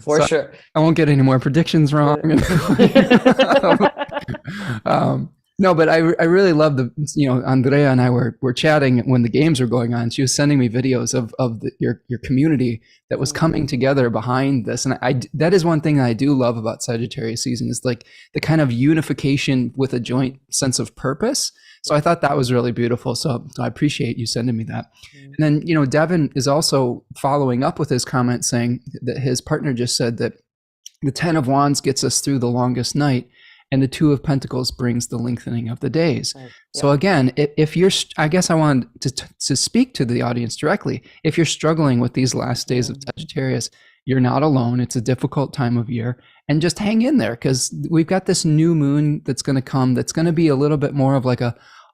B: For sure.
A: I won't get any more predictions wrong.
B: Yeah.
A: um, no, but I really love Andrea and I were chatting when the games were going on. She was sending me videos of your community that was
B: Mm,
A: coming together behind this, and that is one thing I do love about Sagittarius season is like the kind of unification with a joint sense of purpose. So I thought that was really beautiful. So I appreciate you sending me that.
B: mm,
A: And then Devin is also following up with his comment saying that his partner just said that the 10 of Wands gets us through the longest night, and the 2 of Pentacles brings the lengthening of the days.
B: right.
A: So
B: Yeah.
A: again, if you're, I guess I wanted to speak to the audience directly. If you're struggling with these last days of
B: Mm,
A: Sagittarius, you're not alone. It's a difficult time of year, and just hang in there because we've got this new moon that's going to come. That's going to be a little bit more of like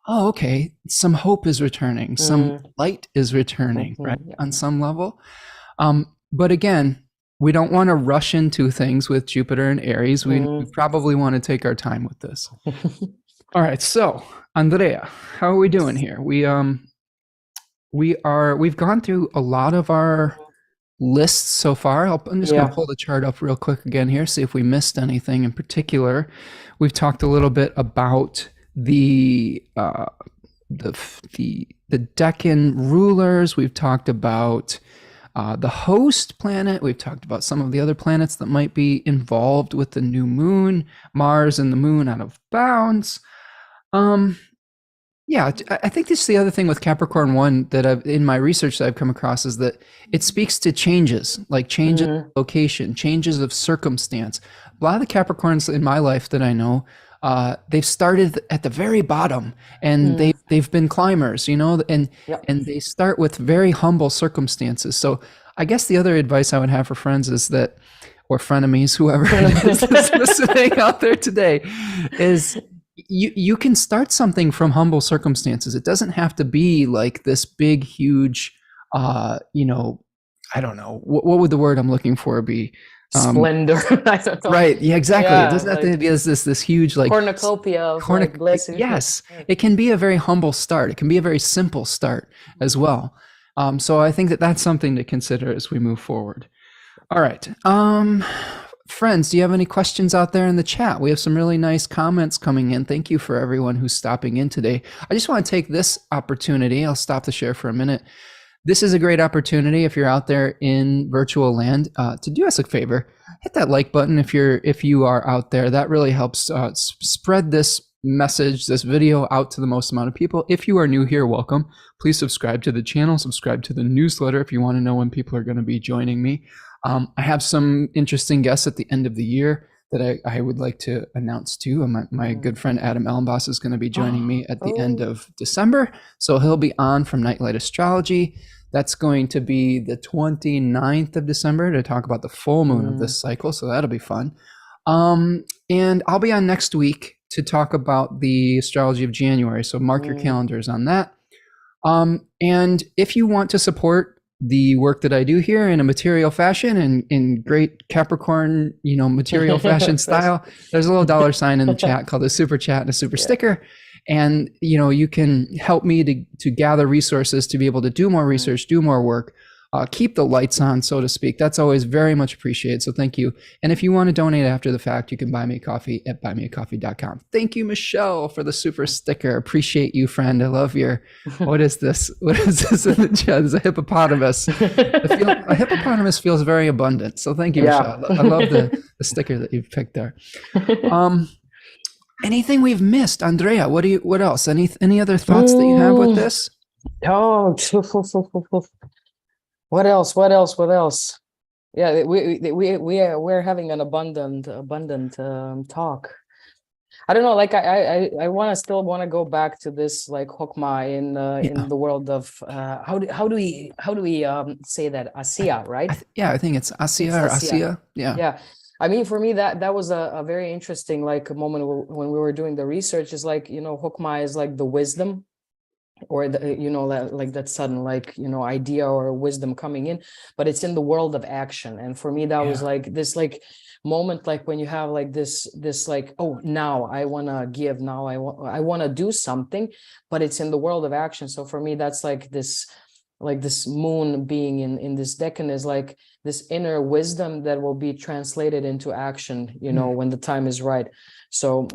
A: oh, okay, some hope is returning, some
B: mm,
A: light is returning, right,
B: yeah.
A: on some level. But again, we don't want to rush into things with Jupiter and Aries. We
B: Mm.
A: probably want to take our time with this. All right, so Andrea, how are we doing here? We've gone through a lot of our lists so far. I'm just going to
B: Yeah.
A: pull the chart up real quick again here, see if we missed anything in particular. We've talked a little bit about the Decan rulers. We've talked about the host planet. We've talked about some of the other planets that might be involved with the new moon, Mars and the moon out of bounds. Yeah, I think this is the other thing with Capricorn 1 that in my research that I've come across is that it speaks to changes, like changes of
B: Mm,
A: location, changes of circumstance. A lot of the Capricorns in my life that I know, they've started at the very bottom and
B: mm,
A: they've been climbers, and
B: yeah.
A: they start with very humble circumstances. So I guess the other advice I would have for friends is that, or frenemies, whoever it is that's listening out there today, is you can start something from humble circumstances. It doesn't have to be like this big, huge, I don't know, what would the word I'm looking for be?
B: Splendor. I don't know.
A: Right. Yeah, exactly. It
B: Yeah,
A: doesn't have to
B: like
A: be this huge like
B: cornucopia of like blessings.
A: yes, it can be a very humble start. It can be a very simple start as well. So I think that that's something to consider as we move forward. All right. Friends, do you have any questions out there in the chat? We have some really nice comments coming in. Thank you for everyone who's stopping in today. I just want to take this opportunity. I'll stop the share for a minute. This is a great opportunity if you're out there in virtual land to do us a favor. Hit that like button if you are out there. That really helps spread this message, this video out to the most amount of people. If you are new here, welcome. Please subscribe to the channel, subscribe to the newsletter if you want to know when people are going to be joining me. I have some interesting guests at the end of the year that I would like to announce too. My good friend Adam Ellenboss is going to be joining me at the end of December. So he'll be on from Nightlight Astrology. That's going to be the 29th of December to talk about the full moon of this cycle. So that'll be fun. And I'll be on next week to talk about the astrology of January. So mark your calendars on that. And if you want to support the work that I do here in a material fashion and in great Capricorn, material fashion style, there's a little $ in the chat called a super chat and a super sticker. And, you can help me to gather resources to be able to do more research, do more work, keep the lights on, so to speak. That's always very much appreciated. So thank you. And if you want to donate after the fact, you can buy me a coffee at buymeacoffee.com. Thank you, Michelle, for the super sticker. Appreciate you, friend. I love your, what is this? What is this in the chat? It's a hippopotamus. A hippopotamus feels very abundant. So thank you, Michelle. I love the sticker that you've picked there. Anything we've missed, Andrea? What else? Any other thoughts that you have with this?
B: Oh, what else? Yeah, we're having an abundant talk. I don't know, like I still want to go back to this like Hokmai in the world of how do we say that Asiya, right?
A: I think it's Asiya or Asiya.
B: Yeah. I mean, for me, that was a very interesting like moment when we were doing the research. Is like, Hokmai is like the wisdom, or like that sudden, like, idea or wisdom coming in, but it's in the world of action. And for me, that was
A: Yeah.
B: like this, like, moment, like when you have like this like, oh, now I want to give, now I want to do something, but it's in the world of action. So for me, that's like this moon being in this decan is like this inner wisdom that will be translated into action, when the time is right. So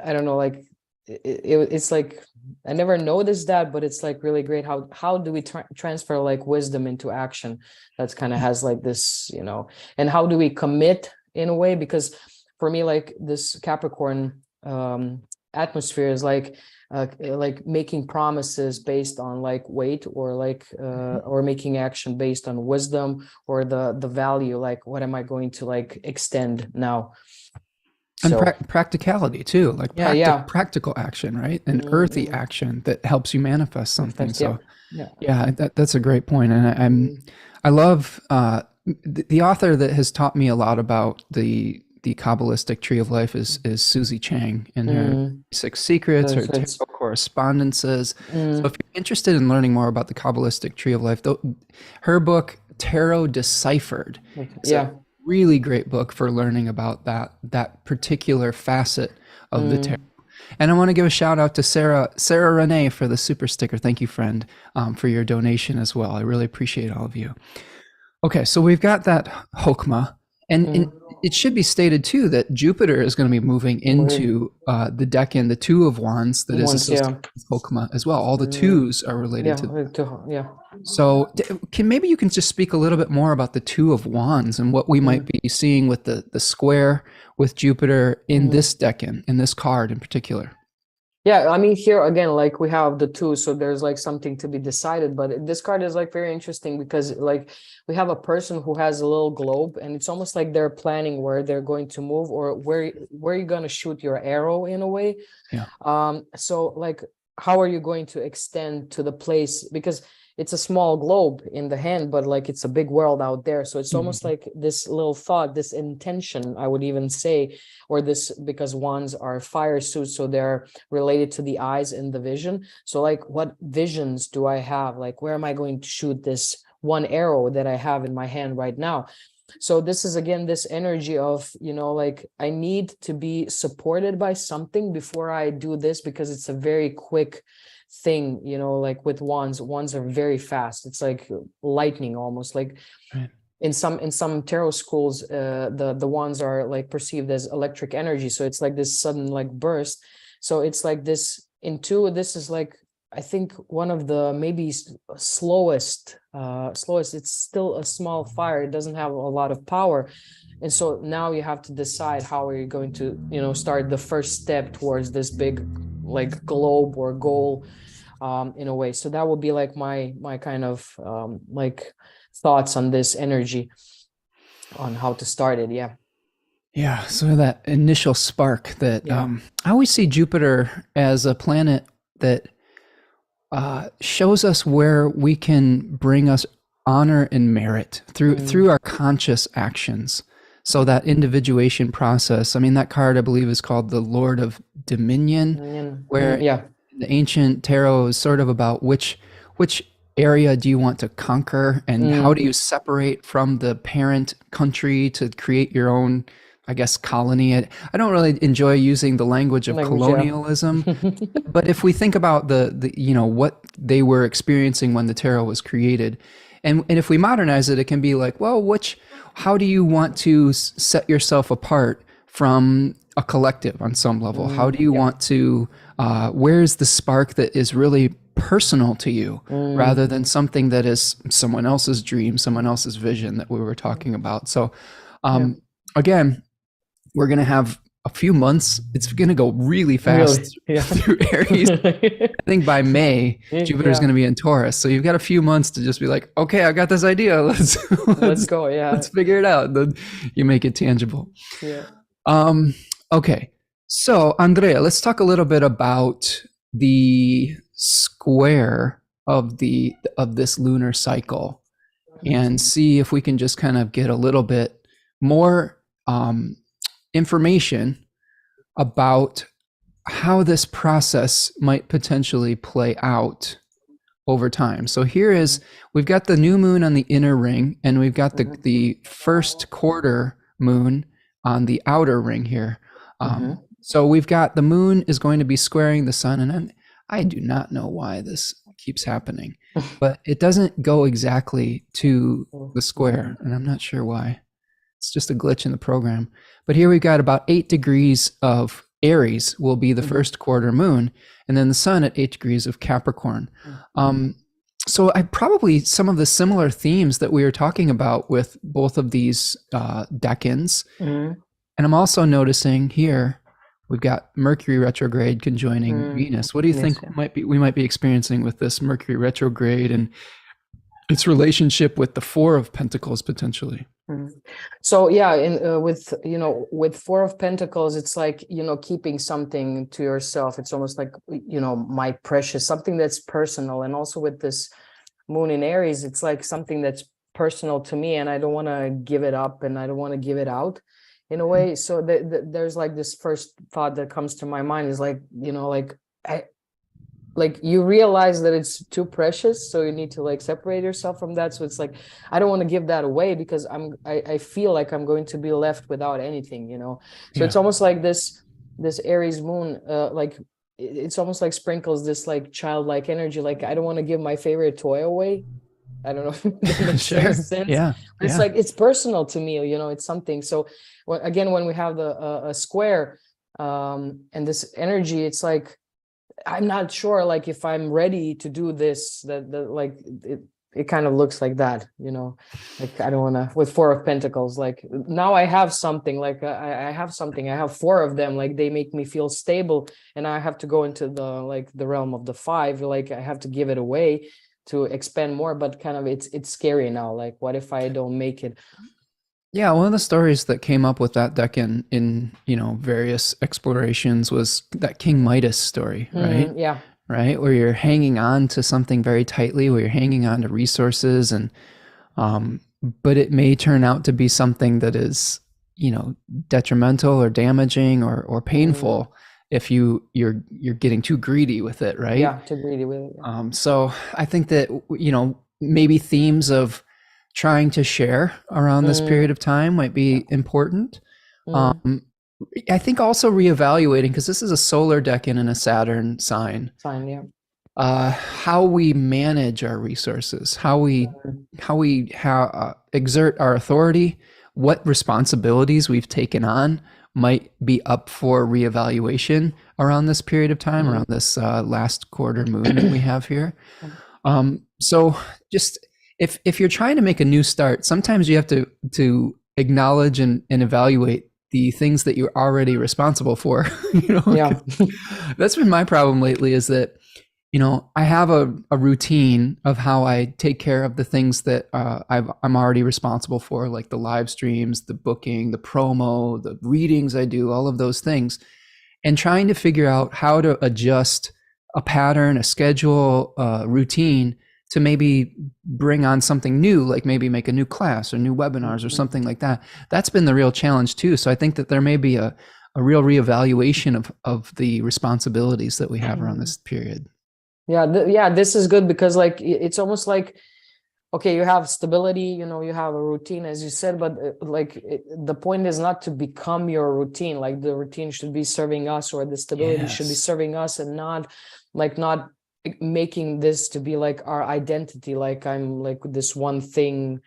B: I don't know, like it's like I never noticed that, but it's like really great. How do we transfer like wisdom into action? That's kind of has like this, and how do we commit in a way? Because for me, like this Capricorn atmosphere is like making promises based on like weight, or like or making action based on wisdom, or the value, like what am I going to like extend now?
A: And
B: So
A: practicality too, like
B: yeah.
A: practical action, right? And earthy
B: Mm-hmm.
A: action that helps you manifest something.
B: Yeah.
A: So
B: Yeah.
A: yeah, that's a great point. And I love the author that has taught me a lot about the Kabbalistic Tree of Life is Susie Chang, and her
B: Mm,
A: Six Secrets, her
B: so
A: tarot
B: it's
A: correspondences. So if
B: mm,
A: you're interested in learning more about the Kabbalistic Tree of Life, her book Tarot Deciphered is a
B: yeah.
A: really great book for learning about that particular facet of the tarot.
B: Mm,
A: And I want to give a shout out to Sarah Renee for the super sticker. Thank you, friend, for your donation as well. I really appreciate all of you. Okay, so we've got that Hokmah, and
B: mm.
A: it should be stated too that Jupiter is going to be moving
B: Weird.
A: into the decan, the Two of Wands, that is
B: Once,
A: associated
B: yeah.
A: with Hokmah as well. All the
B: Mm,
A: twos are related
B: yeah.
A: to.
B: Yeah.
A: So, maybe you can just speak a little bit more about the Two of Wands and what we might
B: Mm,
A: be seeing with the square with Jupiter in
B: mm.
A: this decan, in this card in particular.
B: Yeah, I mean, here again, like we have the two, so there's like something to be decided. But this card is like very interesting because like we have a person who has a little globe, and it's almost like they're planning where they're going to move, or where you're going to shoot your arrow in a way.
A: Yeah.
B: So like, how are you going to extend to the place? Because it's a small globe in the hand, but like it's a big world out there. So it's almost
A: Mhm.
B: like this little thought, this intention, I would even say, or this, because wands are fire suits, so they're related to the eyes and the vision. So like, what visions do I have? Like, where am I going to shoot this one arrow that I have in my hand right now? So this is again this energy of, like, I need to be supported by something before I do this, because it's a very quick thing, like with wands are very fast. It's like lightning almost. Like
A: Right.
B: in some tarot schools, the wands are like perceived as electric energy, so it's like this sudden like burst. So it's like this is like, I think, one of the maybe slowest. It's still a small fire, it doesn't have a lot of power. And so now you have to decide how are you going to, start the first step towards this big like globe or goal, in a way. So that would be like my kind of like thoughts on this energy, on how to start it. Yeah.
A: Yeah, so that initial spark that
B: Yeah.
A: I always see Jupiter as a planet that shows us where we can bring us honor and merit through our conscious actions. So that individuation process. I mean, that card I believe is called the Lord of Dominion, where
B: Yeah.
A: the ancient tarot is sort of about which area do you want to conquer, and how do you separate from the parent country to create your own, I guess, colony. I don't really enjoy using the language of
B: Language, yeah.
A: colonialism, but if we think about the what they were experiencing when the tarot was created, and if we modernize it, it can be like, well, how do you want to set yourself apart from a collective on some level? How do you
B: Yeah.
A: want to where's the spark that is really personal to you, rather than something that is someone else's dream, someone else's vision that we were talking about? So
B: Yeah.
A: again, we're going to have a few months. It's going to go really fast
B: Really? Yeah.
A: through Aries. I think by May, Jupiter's
B: Yeah.
A: going to be in Taurus. So you've got a few months to just be like, okay, I got this idea.
B: Let's go. Yeah.
A: let's figure it out. Then you make it tangible.
B: Yeah.
A: Okay. So Andrea, let's talk a little bit about the square of this lunar cycle, and see if we can just kind of get a little bit more information about how this process might potentially play out over time. So here is, we've got the new moon on the inner ring, and we've got the first quarter moon on the outer ring here. So we've got the moon is going to be squaring the sun, and I do not know why this keeps happening, but it doesn't go exactly to the square, and I'm not sure why. It's just a glitch in the program. But here we've got about 8 degrees of Aries will be the first quarter moon, and then the sun at 8 degrees of Capricorn. So I probably some of the similar themes that we were talking about with both of these decans. And I'm also noticing here we've got Mercury retrograde conjoining Venus. What do you think we might be experiencing with this Mercury retrograde and its relationship with the Four of Pentacles potentially?
B: So yeah, with Four of Pentacles, it's like, keeping something to yourself. It's almost like, my precious, something that's personal. And also with this moon in Aries, it's like something that's personal to me, and I don't want to give it up, and I don't want to give it out in a way. So there's like this first thought that comes to my mind is like, you realize that it's too precious, so you need to like separate yourself from that. So it's like, I don't want to give that away because I feel like I'm going to be left without anything, so it's almost like this Aries moon, like it's almost like sprinkles this like childlike energy. Like, I don't want to give my favorite toy away. I don't know if that makes sense. But it's like, it's personal to me, it's something. So again, when we have the a square and this energy, it's like, I'm not sure, like, if I'm ready to do this, like it kind of looks like that, like, I don't want to, with Four of Pentacles, like now I have something, like I have something, I have 4 of them, like they make me feel stable, and I have to go into the realm of the 5, like I have to give it away to expand more, but kind of it's scary now, like what if I don't make it?
A: Yeah, one of the stories that came up with that deck in various explorations was that King Midas story, right?
B: Yeah.
A: Right, where you're hanging on to something very tightly, where you're hanging on to resources, and but it may turn out to be something that is, detrimental or damaging or painful if you're getting too greedy with it, right?
B: Yeah, too greedy with it. Yeah.
A: So I think that maybe themes of trying to share around this period of time might be important. I think also reevaluating, because this is a solar decan and a Saturn sign. How we manage our resources, how we exert our authority, what responsibilities we've taken on might be up for reevaluation around this period of time, around this last quarter moon that we have here. So just if you're trying to make a new start, sometimes you have to acknowledge and evaluate the things that you're already responsible for. That's been my problem lately, is that I have a routine of how I take care of the things that I'm already responsible for, like the live streams, the booking, the promo, the readings I do, all of those things, and trying to figure out how to adjust a pattern, a schedule, a routine to maybe bring on something new, like maybe make a new class or new webinars or something like that. That's been the real challenge too. So I think that there may be a real reevaluation of the responsibilities that we have around this period.
B: Yeah, this is good, because like it's almost like, okay, you have stability, you have a routine, as you said, but the point is not to become your routine. Like the routine should be serving us, or the stability should be serving us, and not making this to be like our identity, like I'm like this one thing,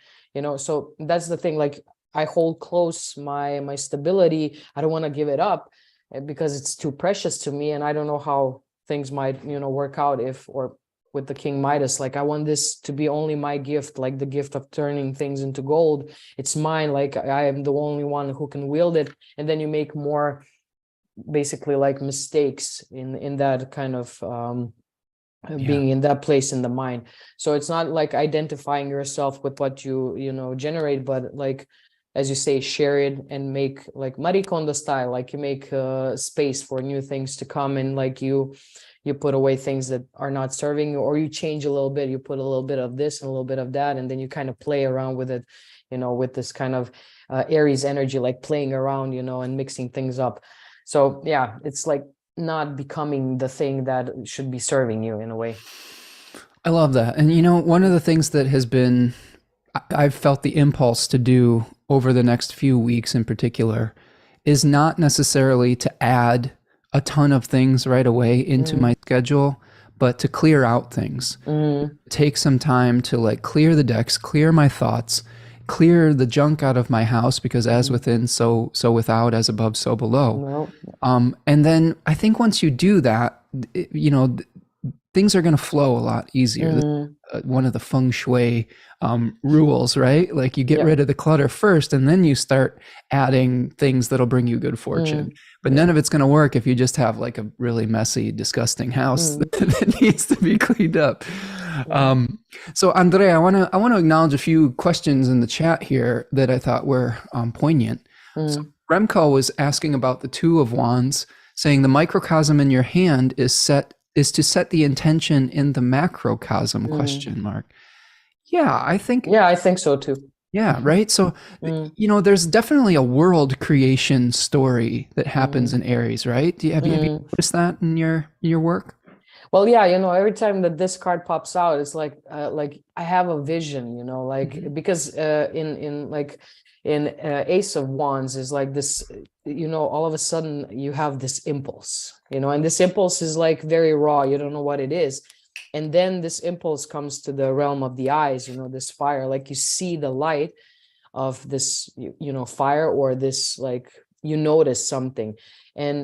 B: so that's the thing. Like I hold close my stability. I don't want to give it up because it's too precious to me, and I don't know how things might work out or with the King Midas. Like I want this to be only my gift, like the gift of turning things into gold. It's mine, like I am the only one who can wield it. And then you make more basically like mistakes in that kind of being in that place in the mind. So it's not like identifying yourself with what you generate, but like, as you say, share it and make like Marie Kondo style, like you make space for new things to come, and like you put away things that are not serving you, or you change a little bit, you put a little bit of this and a little bit of that, and then you kind of play around with it, with this kind of Aries energy, like playing around, and mixing things up. So yeah, it's like not becoming the thing that should be serving you in a way.
A: I love that. And you know, one of the things that has been, I've felt the impulse to do over the next few weeks in particular is not necessarily to add a ton of things right away into
B: Mm,
A: my schedule, but to clear out things.
B: mm,
A: Take some time to like clear the decks, clear my thoughts, clear the junk out of my house, because as
B: mm.
A: within, so without, as above, so below.
B: No.
A: And then I think once you do that, you know, things are going to flow a lot easier. This
B: Mm,
A: is one of the feng shui rules, right? Like you get
B: yeah.
A: rid of the clutter first, and then you start adding things that'll bring you good fortune.
B: Mm,
A: But
B: yeah.
A: none of it's going to work if you just have like a really messy, disgusting house
B: Mm,
A: that needs to be cleaned up.
B: mm,
A: Um, so, Andrea, I want to acknowledge a few questions in the chat here that I thought were poignant. So,
B: mm,
A: Remco was asking about the Two of Wands, saying the microcosm in your hand is to set the intention in the macrocosm,
B: mm.
A: question mark. Yeah, I think,
B: Yeah, I think so too.
A: yeah, right. So,
B: Mm,
A: you know, there's definitely a world creation story that happens
B: mm,
A: in Aries, right? Have you
B: mm.
A: noticed that in your work?
B: Well, yeah, every time that this card pops out, it's like I have a vision,
A: Mhm.
B: because in Ace of Wands is like this, all of a sudden you have this impulse, and this impulse is like very raw. You don't know what it is. And then this impulse comes to the realm of the eyes, this fire, like you see the light of this, fire, or this, like, you notice something. And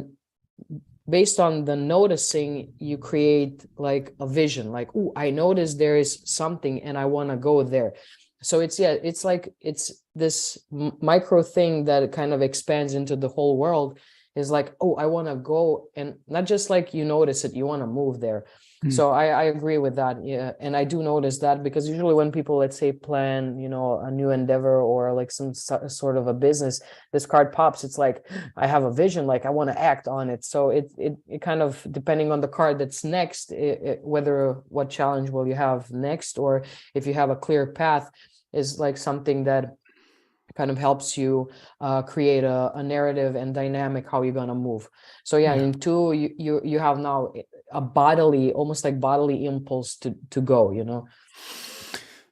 B: based on the noticing, you create like a vision, like, oh, I noticed there is something and I want to go there. So it's like it's this micro thing that kind of expands into the whole world, is like, oh, I want to go, and not just like you notice it, you want to move there.
A: Mm.
B: So I agree with that. Yeah. And I do notice that, because usually when people, let's say, plan, a new endeavor, or like some sort of a business, this card pops, it's like, I have a vision, like I want to act on it. So it kind of, depending on the card that's next, whether what challenge will you have next, or if you have a clear path, is like something that kind of helps you create a narrative and dynamic, how you're gonna move. So yeah,
A: Yeah.
B: in two, you have now a bodily, almost like bodily impulse to go.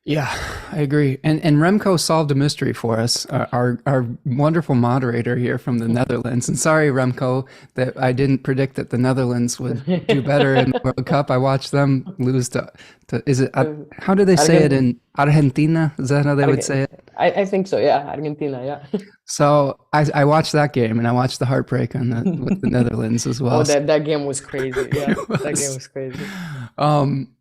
A: Yeah, I agree. And Remco solved a mystery for us, our wonderful moderator here from the Netherlands. And sorry, Remco, that I didn't predict that the Netherlands would do better in the World Cup. I watched them lose to is it, how do they say it in Argentina? Is that how they would say it?
B: I think so, yeah. Argentina, yeah.
A: So I watched that game and I watched the heartbreak on the with the Netherlands as
B: Oh,
A: well. So
B: that game was crazy. Yeah,
A: it
B: that game
A: was.
B: was crazy.
A: Um,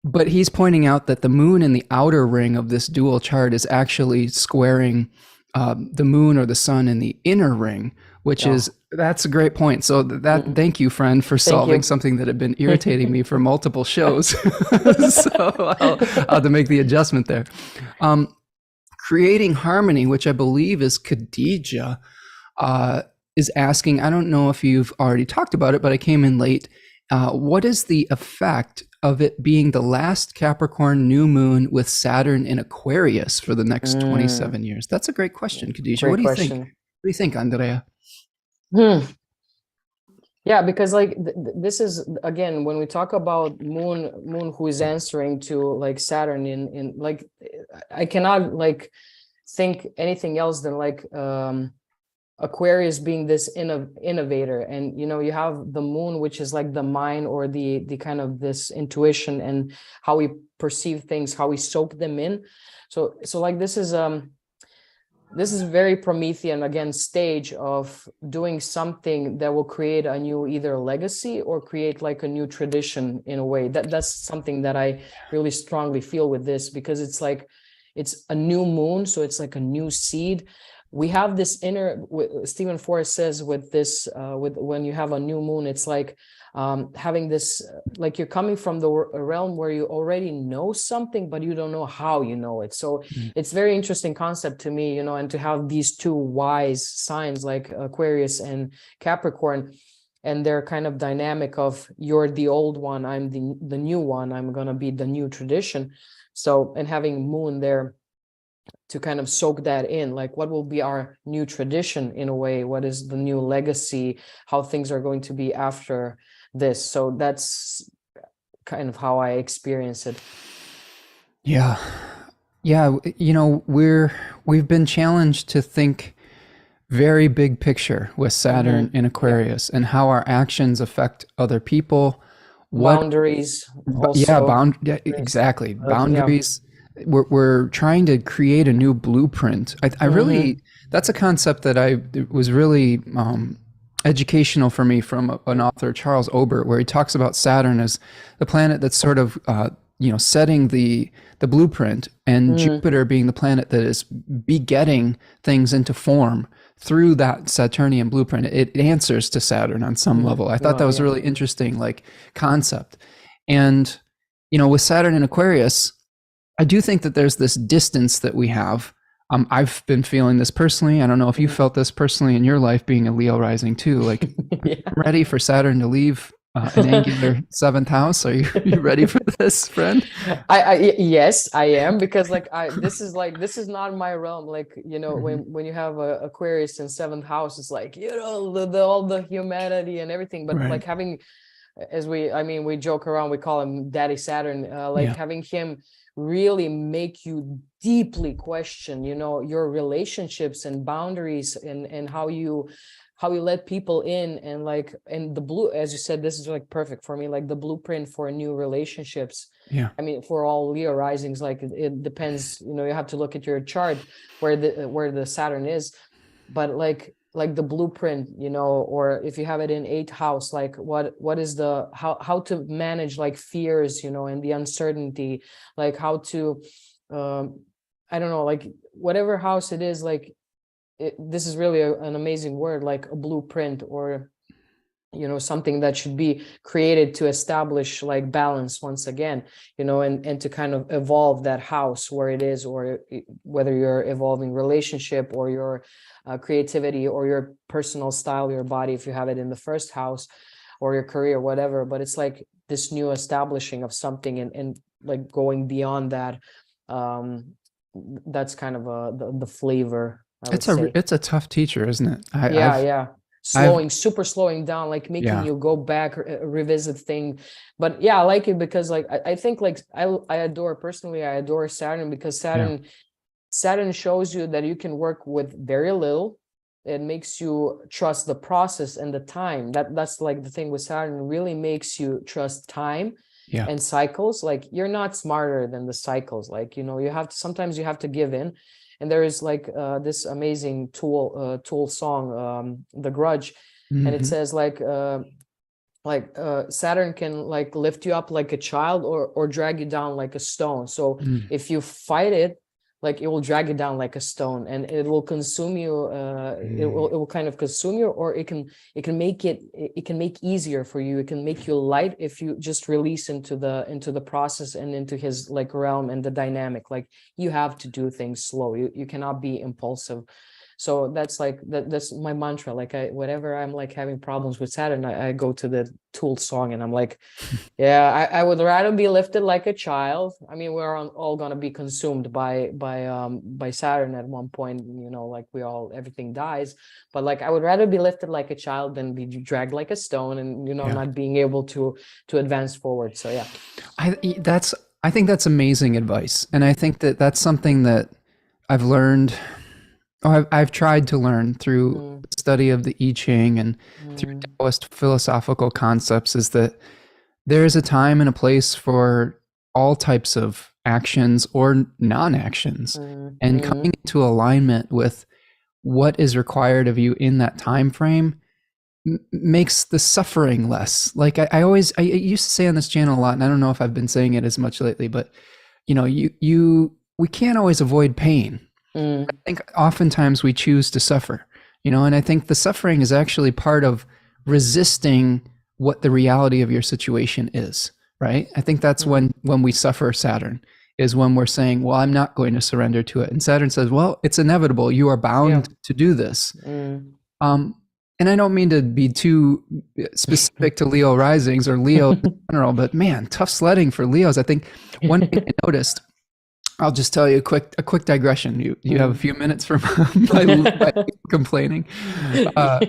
A: But he's pointing out that the moon in the outer ring of this dual chart is actually squaring the moon or the sun in the inner ring, which is
B: Oh,
A: that's a great point. So thank you, friend, for
B: thank
A: solving
B: you.
A: something that had been irritating me for multiple shows. So I'll have to make the adjustment there. Um, Creating harmony, which I believe is Khadija, is asking. I don't know if you've already talked about it, but I came in late. What is the effect of it being the last Capricorn new moon with Saturn in Aquarius for the next
B: Mm,
A: 27 years? That's a great question, Khadijah. What
B: great
A: do you think?
B: question.
A: What do you think, Andrea?
B: Hmm. Yeah, because like this is, again, when we talk about moon who is answering to like Saturn in like, I cannot like think anything else than like Aquarius being this innovator. And you have the moon, which is like the mind, or the kind of this intuition, and how we perceive things, how we soak them in. So like this is very Promethean, again, stage of doing something that will create a new either legacy, or create like a new tradition, in a way. That's something that I really strongly feel with this, because it's like it's a new moon, so it's like a new seed. We have this inner, Stephen Forrest says, with this with when you have a new moon, it's like having this, like you're coming from the realm where you already know something, but you don't know how you know it. So
A: Mm.
B: it's very interesting concept to me, and to have these two wise signs like Aquarius and Capricorn, and their kind of dynamic of, you're the old one, I'm the new one, I'm gonna be the new tradition. So, and having moon there to kind of soak that in, like what will be our new tradition, in a way, what is the new legacy, how things are going to be after this. So that's kind of how I experience it.
A: Yeah. Yeah, you know, we've been challenged to think very big picture with Saturn in
B: Yeah.
A: Aquarius and how our actions affect other people. What,
B: Boundaries
A: yeah,
B: also. Yes.
A: exactly.
B: Yeah.
A: Boundaries. We're trying to create a new blueprint. I
B: Mm-hmm.
A: really, that's a concept that it was really educational for me from an author, Charles Obert, where he talks about Saturn as the planet that's sort of, setting the blueprint, and
B: Mm,
A: Jupiter being the planet that is begetting things into form through that Saturnian blueprint. It answers to Saturn on some level. I thought that was a
B: yeah.
A: really interesting like concept. And, with Saturn in Aquarius, I do think that there's this distance that we have. I've been feeling this personally. I don't know if you
B: Mhm.
A: felt this personally in your life being a Leo rising too. Like,
B: Yeah.
A: I'm ready for Saturn to leave an angular seventh house. Are you ready for this, friend?
B: Yes, I am, because like this is not my realm. Like,
A: Mhm.
B: when you have a Aquarius in seventh house, it's like, all the humanity and everything. But
A: Right.
B: like having, we joke around, we call him Daddy Saturn, like
A: Yeah.
B: having him really make you deeply question, your relationships and boundaries, and how you let people in, and like, and the blue, as you said, this is like perfect for me, like the blueprint for new relationships.
A: Yeah.
B: I mean, for all Leo risings, like it depends, you have to look at your chart where the Saturn is, but like the blueprint, or if you have it in eighth house, like what is the how to manage like fears, and the uncertainty, like how to, um I don't know, like whatever house it is, like this is really an amazing word, like a blueprint, or something that should be created to establish like balance once again, and to kind of evolve that house where it is, or whether you're evolving relationship, or your creativity, or your personal style, your body, if you have it in the first house, or your career, whatever. But it's like this new establishing of something, and like going beyond that. um that's kind of the flavor, I would say.
A: It's a tough teacher, isn't it?
B: Yeah, yeah.
A: I've
B: Super slowing down, like making
A: yeah.
B: you go back, revisit thing. But yeah, I like it because like I think like I adore, personally, I adore Saturn, because
A: Yeah.
B: Saturn shows you that you can work with very little. It makes you trust the process and the time. That's like the thing with Saturn, it really makes you trust time
A: Yeah.
B: and cycles. Like you're not smarter than the cycles. Like, sometimes you have to give in. And there is like this amazing Tool song, The Grudge, and it
A: Mhm.
B: says Saturn can like lift you up like a child, or drag you down like a stone. So
A: Mm.
B: if you fight it, like it will drag you down like a stone, and it will consume you. It will kind of consume you, or it can make easier for you. It can make you light if you just release into the process, and into his like realm and the dynamic. Like you have to do things slow. You cannot be impulsive. So that's my mantra. Like whenever I'm like having problems with Saturn, I go to the Tool song, and I'm like, yeah, I would rather be lifted like a child. I mean, we're all gonna be consumed by Saturn at one point, like everything dies. But like I would rather be lifted like a child than be dragged like a stone, and
A: Yeah.
B: not being able to advance forward. So yeah.
A: I that's I think that's amazing advice, and I think that that's something that I've learned. Oh, I've tried to learn through
B: Mm,
A: the study of the I-Ching and through
B: mm,
A: Taoist philosophical concepts, is that there is a time and a place for all types of actions or non-actions,
B: mm,
A: and coming
B: mm,
A: into alignment with what is required of you in that time frame makes the suffering less. Like I used to say on this channel a lot, and I don't know if I've been saying it as much lately, but we can't always avoid pain. I
B: mm,
A: think oftentimes we choose to suffer, and I think the suffering is actually part of resisting what the reality of your situation is, right? I think that's
B: mm.
A: when we suffer Saturn, is when we're saying, well, I'm not going to surrender to it. And Saturn says, well, it's inevitable. You are
B: Yeah.
A: bound to do this.
B: Mm.
A: Um, and I don't mean to be too specific to Leo risings or Leo in general, but man, tough sledding for Leos. I think one thing I noticed, I'll just tell you a quick digression. You have a
B: Mm.
A: few minutes for my complaining. Uh,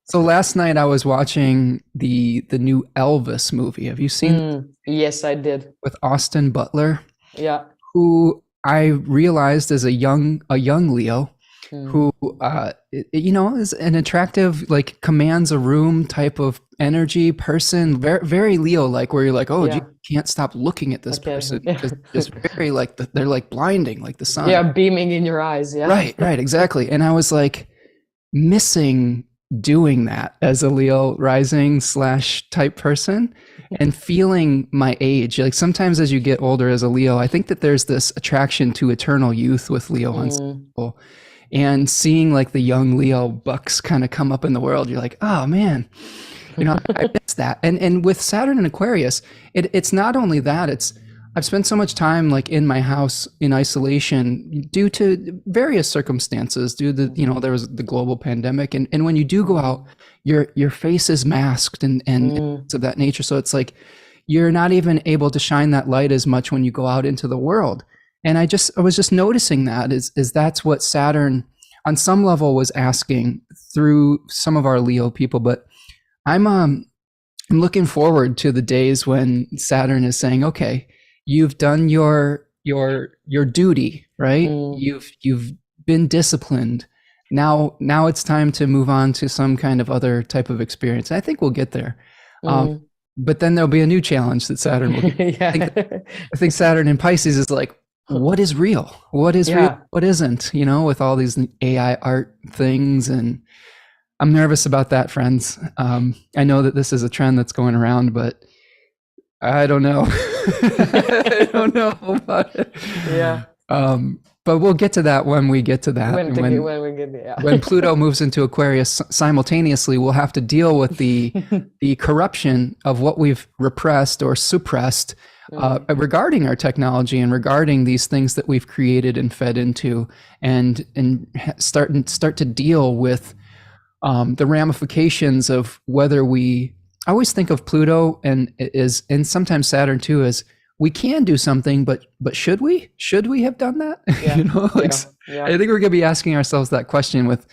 A: So last night I was watching the new Elvis movie. Have you seen
B: Yes, I did.
A: with Austin Butler,
B: Yeah.
A: who I realized is a young Leo
B: Mm.
A: who is an attractive, like, commands a room type of energy person, very very Leo like, where you're like, oh, gee,
B: Yeah.
A: can't stop looking at this person,
B: Okay.
A: just very like they're like blinding like the sun.
B: Yeah, beaming in your eyes. Yeah.
A: Right, exactly. And I was like missing doing that as a Leo rising slash type person, and feeling my age. Like, sometimes as you get older as a Leo, I think that there's this attraction to eternal youth with Leo on some
B: Mm.
A: level. And seeing like the young Leo bucks kind of come up in the world, you're like, oh man, I miss that. And with Saturn and Aquarius, it's not only that, it's I've spent so much time like in my house in isolation due to various circumstances, due to, there was the global pandemic. And when you do go out, your face is masked and
B: Mm.
A: things of that nature. So it's like you're not even able to shine that light as much when you go out into the world. And I was just noticing that is that's what Saturn on some level was asking through some of our Leo people. But I'm looking forward to the days when Saturn is saying, okay, you've done your duty, right?
B: Mm.
A: You've been disciplined. Now it's time to move on to some kind of other type of experience. I think we'll get there. Um,
B: Mm.
A: but then there'll be a new challenge that Saturn will give.
B: Yeah.
A: I think Saturn in Pisces is like, what is real? What is real?
B: Yeah.
A: What isn't? With all these AI art things, and I'm nervous about that, friends. I know that this is a trend that's going around, but I don't know. I don't know about it.
B: Yeah.
A: But we'll get to that when we get to that.
B: When we get there.
A: When Pluto moves into Aquarius simultaneously, we'll have to deal with the corruption of what we've repressed or suppressed regarding our technology and regarding these things that we've created and fed into, and start to deal with the ramifications of whether I always think of Pluto and sometimes Saturn too, as we can do something, but should we? Should we have done that?
B: Yeah.
A: I think we're going to be asking ourselves that question with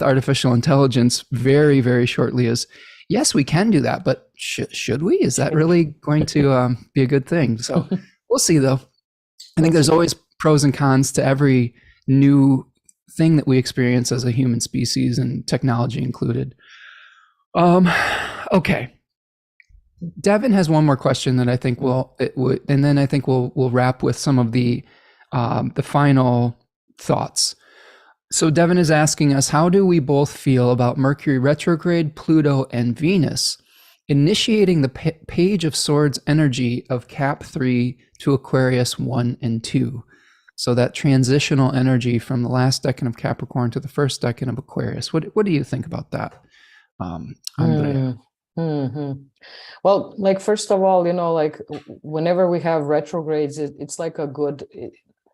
A: artificial intelligence very, very shortly. Is yes, we can do that, but should we? Is that really going to be a good thing? So we'll see, though. I think there's always pros and cons to every new thing that we experience as a human species, and technology included. Okay. Devin has one more question that I think and then I think we'll wrap with some of the final thoughts. So Devin is asking us, how do we both feel about Mercury retrograde, Pluto, and Venus initiating the Page of Swords energy of Cap 3 to Aquarius 1 and 2? So that transitional energy from the last decan of Capricorn to the first decan of Aquarius. What do you think about that, Andrea?
B: Mm-hmm. Well, like, first of all, like, whenever we have retrogrades, it's like a good,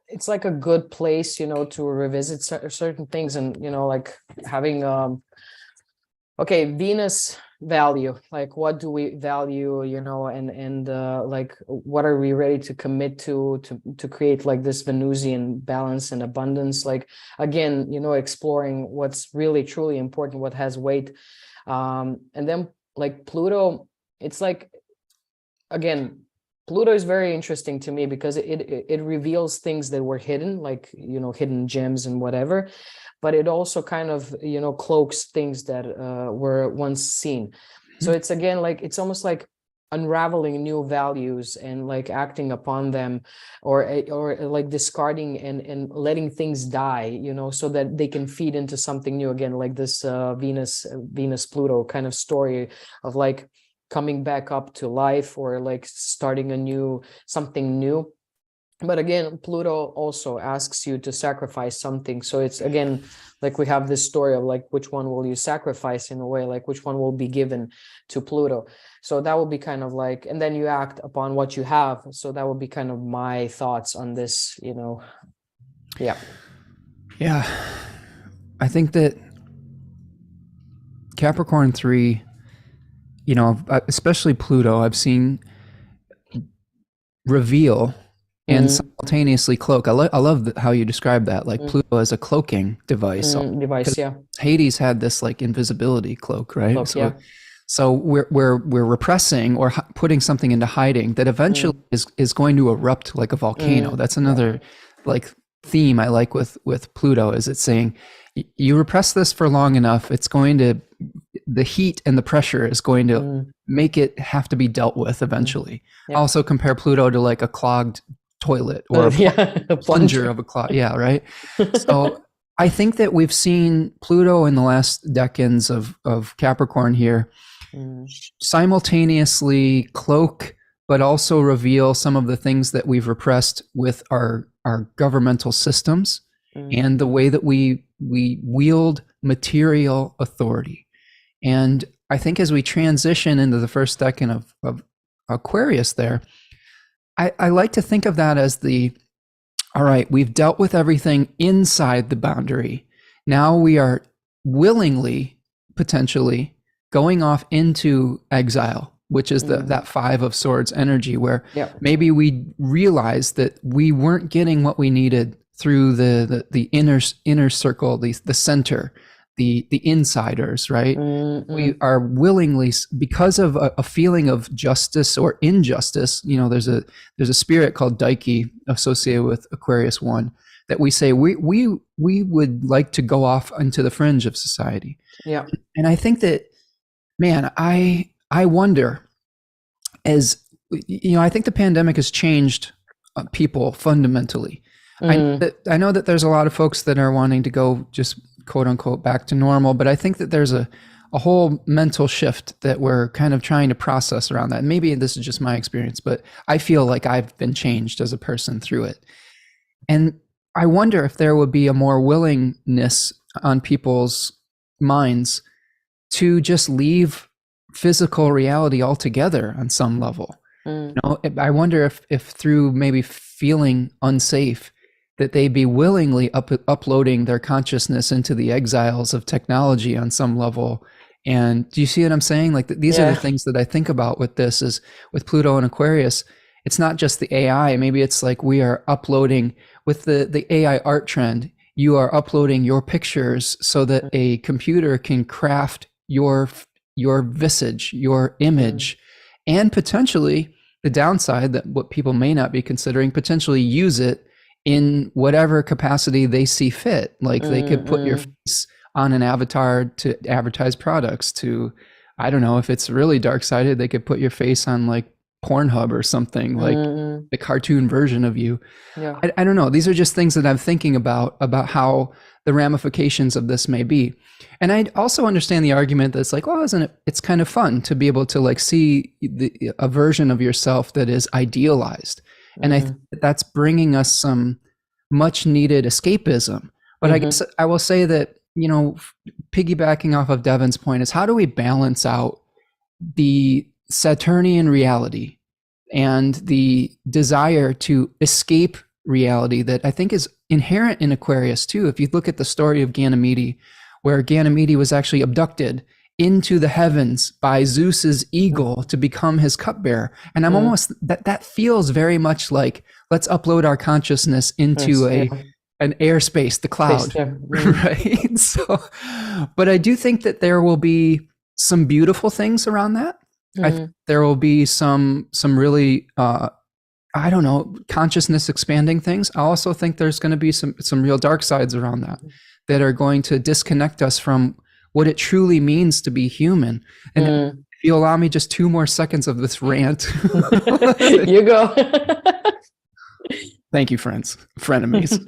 B: it's like a good place, to revisit certain things, and like having okay, Venus value, like, what do we value, and like, what are we ready to commit to create like this Venusian balance and abundance, like, again, exploring what's really truly important, what has weight. And then, like, Pluto, it's like, again, Pluto is very interesting to me because it reveals things that were hidden, like, hidden gems and whatever, but it also kind of, cloaks things that were once seen. So it's, again, like, it's almost like unraveling new values and like acting upon them, or like discarding and letting things die, so that they can feed into something new, again, like this Venus Pluto kind of story of like coming back up to life, or like starting something new. But again, Pluto also asks you to sacrifice something. So it's, again, like, we have this story of like, which one will you sacrifice, in a way, like which one will be given to Pluto. So that will be kind of like, and then you act upon what you have. So that will be kind of my thoughts on this, Yeah.
A: Yeah. I think that Capricorn 3, especially Pluto, I've seen reveal and
B: Mm,
A: simultaneously cloak. I love how you describe that, like
B: mm,
A: Pluto as a cloaking device.
B: device,
A: Because
B: yeah.
A: Hades had this like invisibility cloak, right?
B: Cloak, yeah.
A: So we're repressing or putting something into hiding that eventually
B: Mm,
A: is going to erupt like a volcano. That's
B: yeah.
A: another like theme I like with Pluto, is it's saying you repress this for long enough, it's going to, the heat and the pressure is going to
B: Mm,
A: make it have to be dealt with
B: mm,
A: eventually. I
B: yeah.
A: also compare Pluto to like a clogged toilet or a
B: Yeah, a
A: plunger
B: plunger.
A: of a clog. Yeah, right. So I think that we've seen Pluto in the last decades of Capricorn here
B: Mm,
A: simultaneously cloak, but also reveal some of the things that we've repressed with our governmental systems
B: mm,
A: and the way that we wield material authority. And I think as we transition into the first decade of Aquarius there, I like to think of that as all right, we've dealt with everything inside the boundary. Now we are willingly, potentially, going off into exile, which is that Five of Swords energy, where
B: yeah.
A: maybe we realized that we weren't getting what we needed through the inner circle, the center, the insiders, right? We are willingly, because of a feeling of justice or injustice. There's a spirit called Daiki associated with Aquarius 1 that we say we would like to go off into the fringe of society.
B: Yeah.
A: And I think that, man, I wonder, as I think the pandemic has changed people fundamentally. I know that there's a lot of folks that are wanting to go just quote unquote back to normal, but I think that there's a whole mental shift that we're kind of trying to process around that. Maybe this is just my experience, but I feel like I've been changed as a person through it. And I wonder if there would be a more willingness on people's minds to just leave physical reality altogether on some level. I wonder if through maybe feeling unsafe, that they be willingly uploading their consciousness into the exiles of technology on some level. And do you see what I'm saying? Like these are the things that I think about with this, is with Pluto and Aquarius. It's not just the AI. Maybe it's like we are uploading with the AI art trend. You are uploading your pictures so that a computer can craft your visage, your image, and potentially the downside, that what people may not be considering, potentially use it in whatever capacity they see fit. Like they could put your face on an avatar to advertise products, to, I don't know, if it's really dark-sided, they could put your face on like Pornhub or something, like the cartoon version of you.
B: Yeah.
A: I don't know. These are just things that I'm thinking about how the ramifications of this may be. And I also understand the argument that's like, well, isn't it, it's kind of fun to be able to like see a version of yourself that is idealized. And I think that's bringing us some much needed escapism. But I guess I will say that, piggybacking off of Devin's point, is how do we balance out the Saturnian reality and the desire to escape reality that I think is inherent in Aquarius too? If you look at the story of Ganymede, where Ganymede was actually abducted into the heavens by Zeus's eagle to become his cupbearer. And I'm almost, that feels very much like, let's upload our consciousness into an airspace, the cloud, right? So, but I do think that there will be some beautiful things around that. I think there will be some really, I don't know, consciousness expanding things. I also think there's going to be some real dark sides around that are going to disconnect us from what it truly means to be human. And if you allow me just 2 more seconds of this rant.
B: You go.
A: Thank you, friends, frenemies.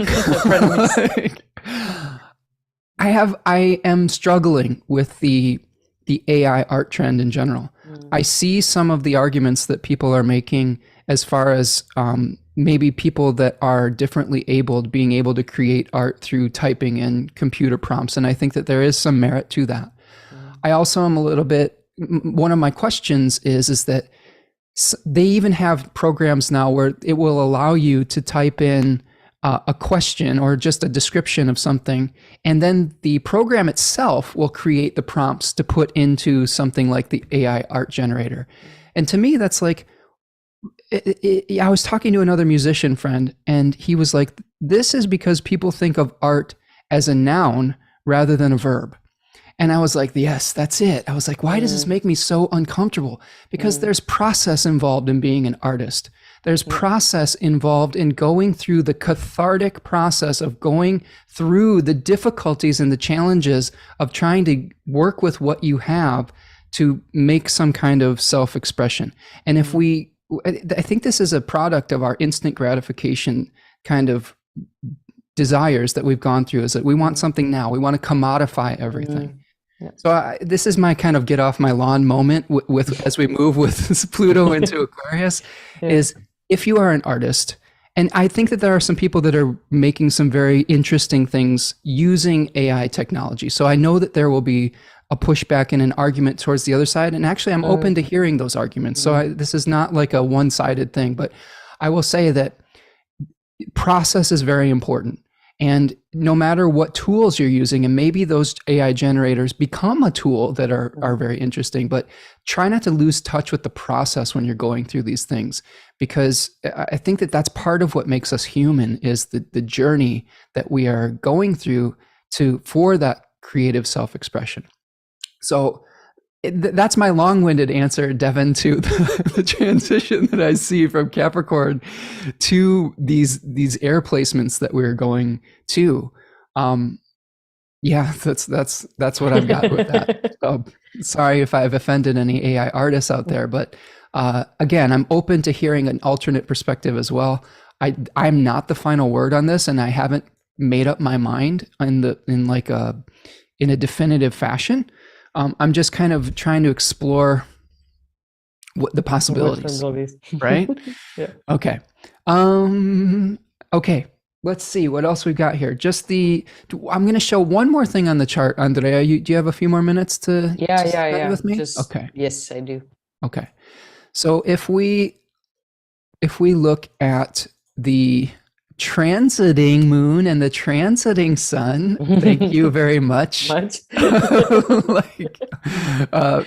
A: I am struggling with the AI art trend in general. I see some of the arguments that people are making as far as maybe people that are differently abled being able to create art through typing and computer prompts. And I think that there is some merit to that. I also am a little bit, one of my questions is that they even have programs now where it will allow you to type in a question or just a description of something, and then the program itself will create the prompts to put into something like the AI art generator. And to me, that's like, I was talking to another musician friend, and he was like, "This is because people think of art as a noun rather than a verb." And I was like, yes, that's it. I was like, why does this
B: Mm,
A: make me so uncomfortable? Because
B: mm,
A: there's process involved in being an artist. There's
B: yeah,
A: process involved in going through the cathartic process of going through the difficulties and the challenges of trying to work with what you have to make some kind of self-expression. And if
B: mm,
A: I think this is a product of our instant gratification kind of desires that we've gone through, is that we want
B: mm,
A: something now. We want to commodify everything.
B: mm, yeah,
A: So this is my kind of get off my lawn moment with as we move with Pluto into Aquarius,
B: yeah,
A: is if you are an artist, and I think that there are some people that are making some very interesting things using AI technology. So I know that there will be a pushback and an argument towards the other side, and actually I'm open
B: mm,
A: to hearing those arguments. So
B: mm,
A: this is not like a one-sided thing, but I will say that process is very important. And no matter what tools you're using, and maybe those AI generators become a tool that are
B: mm,
A: very interesting, but try not to lose touch with the process when you're going through these things, because I think that that's part of what makes us human, is the journey that we are going through for that creative self-expression. So that's my long-winded answer, Devin, to the transition that I see from Capricorn to these air placements that we're going to. Yeah, that's what I've got with that. So sorry if I've offended any AI artists out there, but again, I'm open to hearing an alternate perspective as well. I'm not the final word on this, and I haven't made up my mind in a definitive fashion. I'm just kind of trying to explore what the
B: What's
A: possibilities,
B: possibilities?
A: right?
B: Yeah.
A: Okay. Okay. Let's see what else we've got here. I'm going to show one more thing on the chart, Andrea. Do you have a few more minutes
B: Yeah,
A: to
B: yeah,
A: spend
B: yeah.
A: with me?
B: Just
A: Okay.
B: yes, I do.
A: Okay. So if we look at the transiting moon and the transiting sun, thank you very much.
B: Much.
A: like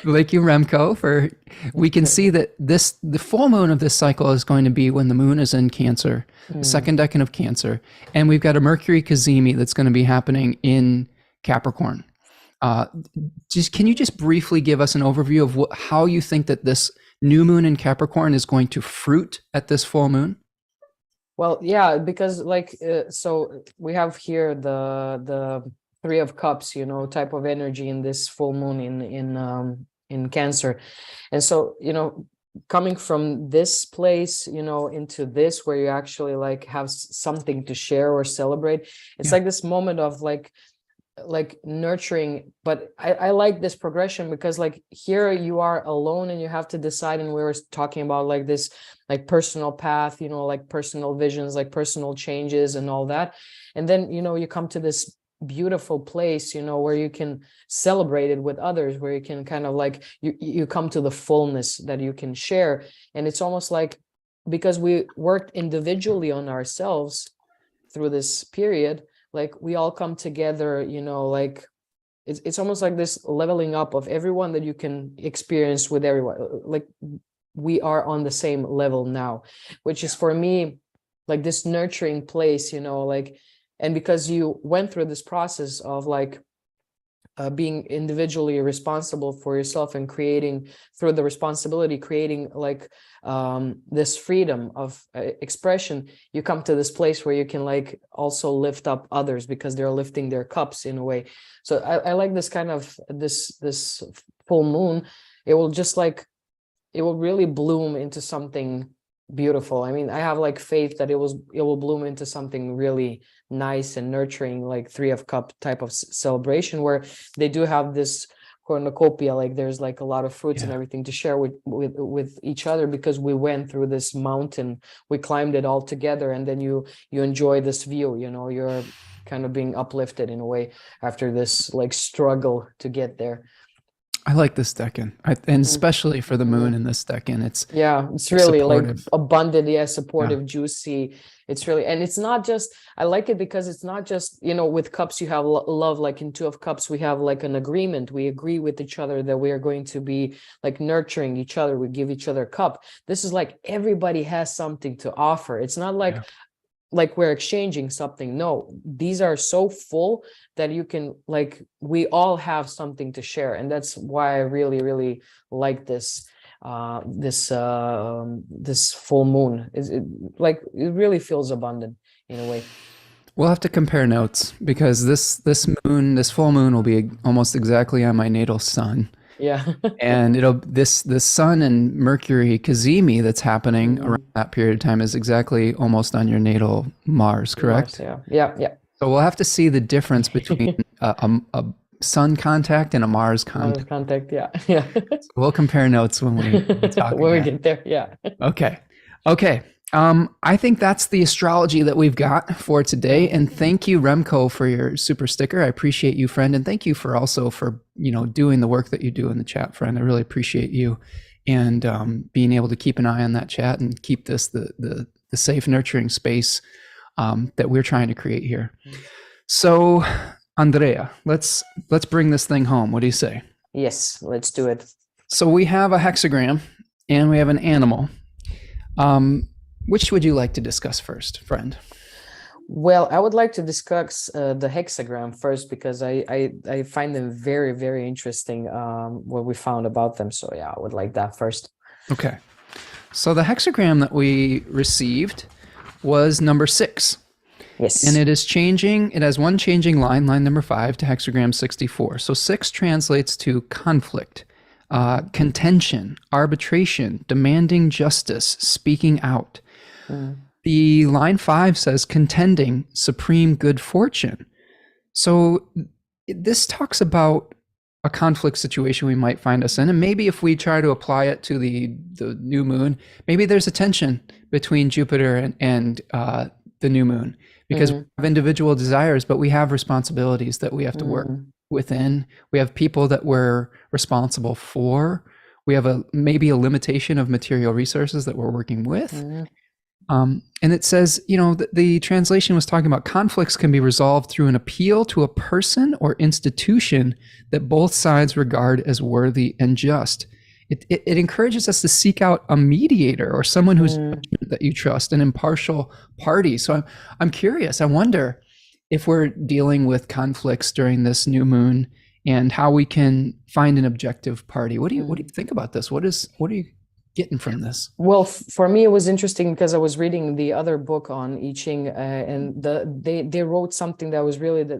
A: Thank you, Remco, for we can see that the full moon of this cycle is going to be when the moon is in Cancer, the
B: Mm.
A: second decan of Cancer, and we've got a Mercury Cazimi that's going to be happening in Capricorn. Uh, can you just briefly give us an overview of how you think that this new moon in Capricorn is going to fruit at this full moon?
B: Well, yeah, because like so we have here the Three of Cups, type of energy in this full moon in Cancer. And so, coming from this place, into this where you actually like have something to share or celebrate, it's
A: Yeah,
B: like this moment of like nurturing. But I like this progression because like here you are alone and you have to decide, and we were talking about like this like personal path, like personal visions, like personal changes and all that. And then you come to this beautiful place where you can celebrate it with others, where you can kind of like you come to the fullness that you can share. And it's almost like, because we worked individually on ourselves through this period, like we all come together, like it's almost like this leveling up of everyone that you can experience with everyone. Like we are on the same level now, which is for me like this nurturing place, like, and because you went through this process of like being individually responsible for yourself and creating through the responsibility, creating like this freedom of expression, you come to this place where you can like also lift up others because they're lifting their cups in a way. So I like this kind of this full moon. It will just like, it will really bloom into something beautiful. I mean, I have like faith that it will bloom into something really nice and nurturing, like Three of Cup type of celebration, where they do have this cornucopia, like there's like a lot of fruits and
A: yeah.
B: everything to share with each other, because we went through this mountain, we climbed it all together, and then you enjoy this view, you're kind of being uplifted in a way after this like struggle to get there.
A: I like this decan, and especially for the moon in this decan, it's
B: yeah, it's really like
A: supportive.
B: abundant, yeah, supportive, juicy. It's really, and it's not just, I like it because it's not just, you know, with cups you have love, like in Two of Cups we have like an agreement, we agree with each other that we are going to be like nurturing each other, we give each other a cup. This is like everybody has something to offer. It's not like we're exchanging something. No, these are so full that you can, like, we all have something to share, and that's why I really like this this full moon. Like, it really feels abundant in a way.
A: We'll have to compare notes because this full moon will be almost exactly on my natal sun.
B: Yeah.
A: And this sun and Mercury cazimi that's happening around that period of time is exactly almost on your natal Mars, correct?
B: Mars, yeah.
A: So we'll have to see the difference between a sun contact and a Mars
B: Mars
A: contact.
B: contact, yeah.
A: We'll compare notes when we talk
B: When we
A: again.
B: get there, yeah.
A: Okay. I think that's the astrology that we've got for today. And thank you, Remco, for your super sticker. I appreciate you, friend. And thank you for also for, doing the work that you do in the chat, friend. I really appreciate you and being able to keep an eye on that chat and keep this the safe, nurturing space that we're trying to create here. So, Andrea, let's bring this thing home. What do you say?
B: Yes, let's do it.
A: So we have a hexagram and we have an animal. Which would you like to discuss first, friend?
B: Well, I would like to discuss the hexagram first because I find them very interesting, what we found about them. So yeah, I would like that first.
A: Okay. So the hexagram that we received was number 6.
B: Yes.
A: And it is changing. It has one changing line number 5 to hexagram 64. So 6 translates to conflict, contention, arbitration, demanding justice, speaking out. The line 5 says contending, supreme good fortune. So this talks about a conflict situation we might find us in. And maybe if we try to apply it to the new moon, maybe there's a tension between Jupiter and the new moon, because we have individual desires, but we have responsibilities that we have to work within. We have people that we're responsible for. We have maybe a limitation of material resources that we're working with. And it says, the translation was talking about conflicts can be resolved through an appeal to a person or institution that both sides regard as worthy and just. It encourages us to seek out a mediator or someone who's that you trust, an impartial party. So I'm curious. I wonder if we're dealing with conflicts during this new moon and how we can find an objective party. What do you think about this? What are you getting from this?
B: Well, for me, it was interesting because I was reading the other book on I-Ching, and they wrote something that